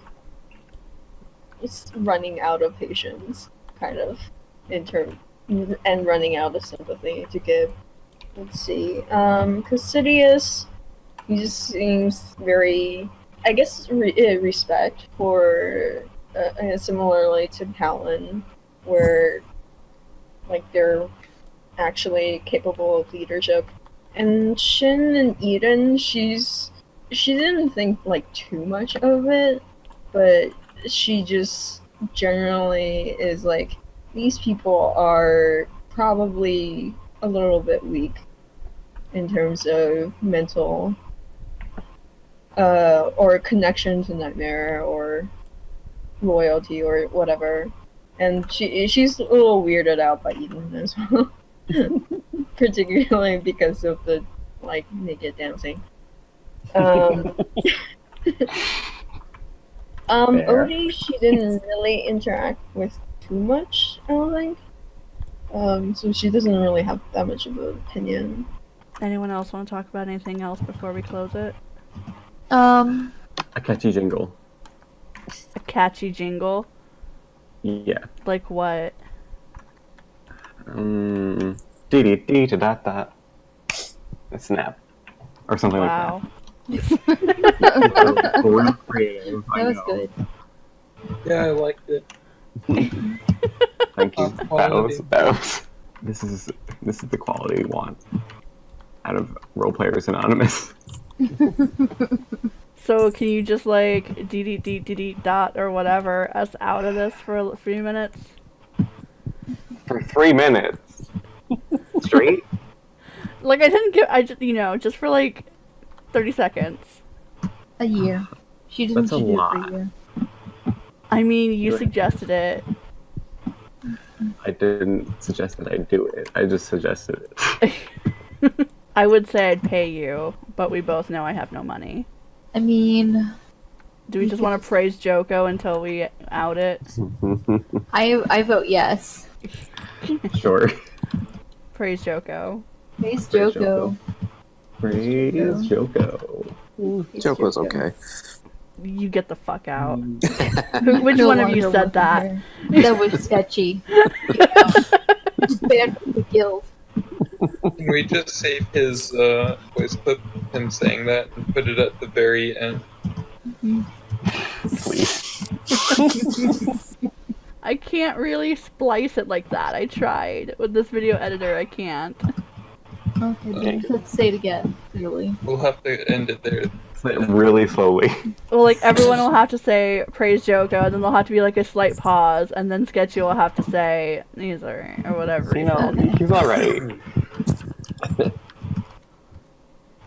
Speaker 8: it's running out of patience, kind of, and running out of sympathy to give. Let's see. Cassidius, he just seems very, I guess, respect for similarly to Callan, where like they're actually capable of leadership. And Shin and Eden, she didn't think like too much of it, but she just generally is like, these people are probably a little bit weak in terms of mental or connection to Nightmare or loyalty or whatever. And she's a little weirded out by Eden as well. Particularly because of the like naked dancing. Odie, she didn't really interact with too much, I don't think. So she doesn't really have that much of an opinion.
Speaker 4: Anyone else want to talk about anything else before we close it?
Speaker 3: A catchy jingle.
Speaker 4: A catchy jingle?
Speaker 3: Yeah.
Speaker 4: Like what?
Speaker 3: Dee dee dee da da da. Snap. Or something
Speaker 4: Wow.
Speaker 3: like that. Real creative, I
Speaker 2: That was
Speaker 3: know.
Speaker 2: good.
Speaker 5: Yeah, I liked it.
Speaker 3: Thank you.
Speaker 5: Top quality.
Speaker 3: That was. This is the quality we want out of Roleplayers Anonymous.
Speaker 4: So can you just like d dot or whatever us out of this for a few minutes?
Speaker 3: For 3 minutes straight.
Speaker 4: Like I just just for like 30 seconds.
Speaker 2: A year. She didn't
Speaker 3: That's a
Speaker 2: do it
Speaker 3: lot.
Speaker 2: for a year.
Speaker 4: I mean, you
Speaker 3: Do it.
Speaker 4: suggested it.
Speaker 3: I didn't suggest that I do it. I just suggested it.
Speaker 4: I would say I'd pay you, but we both know I have no money.
Speaker 2: I mean,
Speaker 4: Do we just want to praise Joko until we out it?
Speaker 2: I vote yes.
Speaker 3: Sure.
Speaker 4: Praise Joko.
Speaker 2: Praise
Speaker 3: Praise
Speaker 2: Joko.
Speaker 3: Praise Joko.
Speaker 2: Praise
Speaker 1: Joke was
Speaker 2: Joko.
Speaker 1: okay.
Speaker 4: You get the fuck out.
Speaker 2: Mm.
Speaker 4: Which
Speaker 2: No
Speaker 4: one of you
Speaker 2: longer
Speaker 4: said that?
Speaker 2: working there. That was sketchy. Banned from the guild.
Speaker 5: Can we just save his voice clip, him saying that, and put it at the very end?
Speaker 3: Please.
Speaker 4: I can't really splice it like that. I tried. With this video editor, I can't.
Speaker 2: Okay, then let's say it again, clearly.
Speaker 5: We'll have to end it there.
Speaker 3: Say it really slowly.
Speaker 4: Well, like, everyone will have to say praise Joko, and then there'll have to be, like, a slight pause, and then Sketchy will have to say, he's alright, or whatever he said.
Speaker 3: He's alright.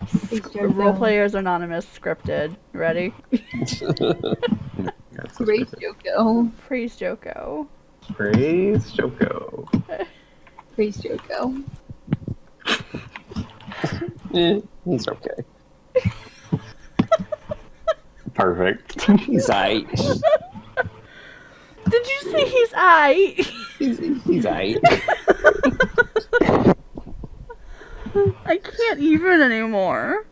Speaker 4: Roleplayers Anonymous scripted. Ready?
Speaker 2: Praise Joko.
Speaker 4: Praise Joko.
Speaker 3: Praise Joko.
Speaker 2: Praise Joko.
Speaker 1: He's okay.
Speaker 3: Perfect.
Speaker 1: He's aight.
Speaker 4: Did you say he's aight?
Speaker 1: He's aight.
Speaker 4: I can't even anymore.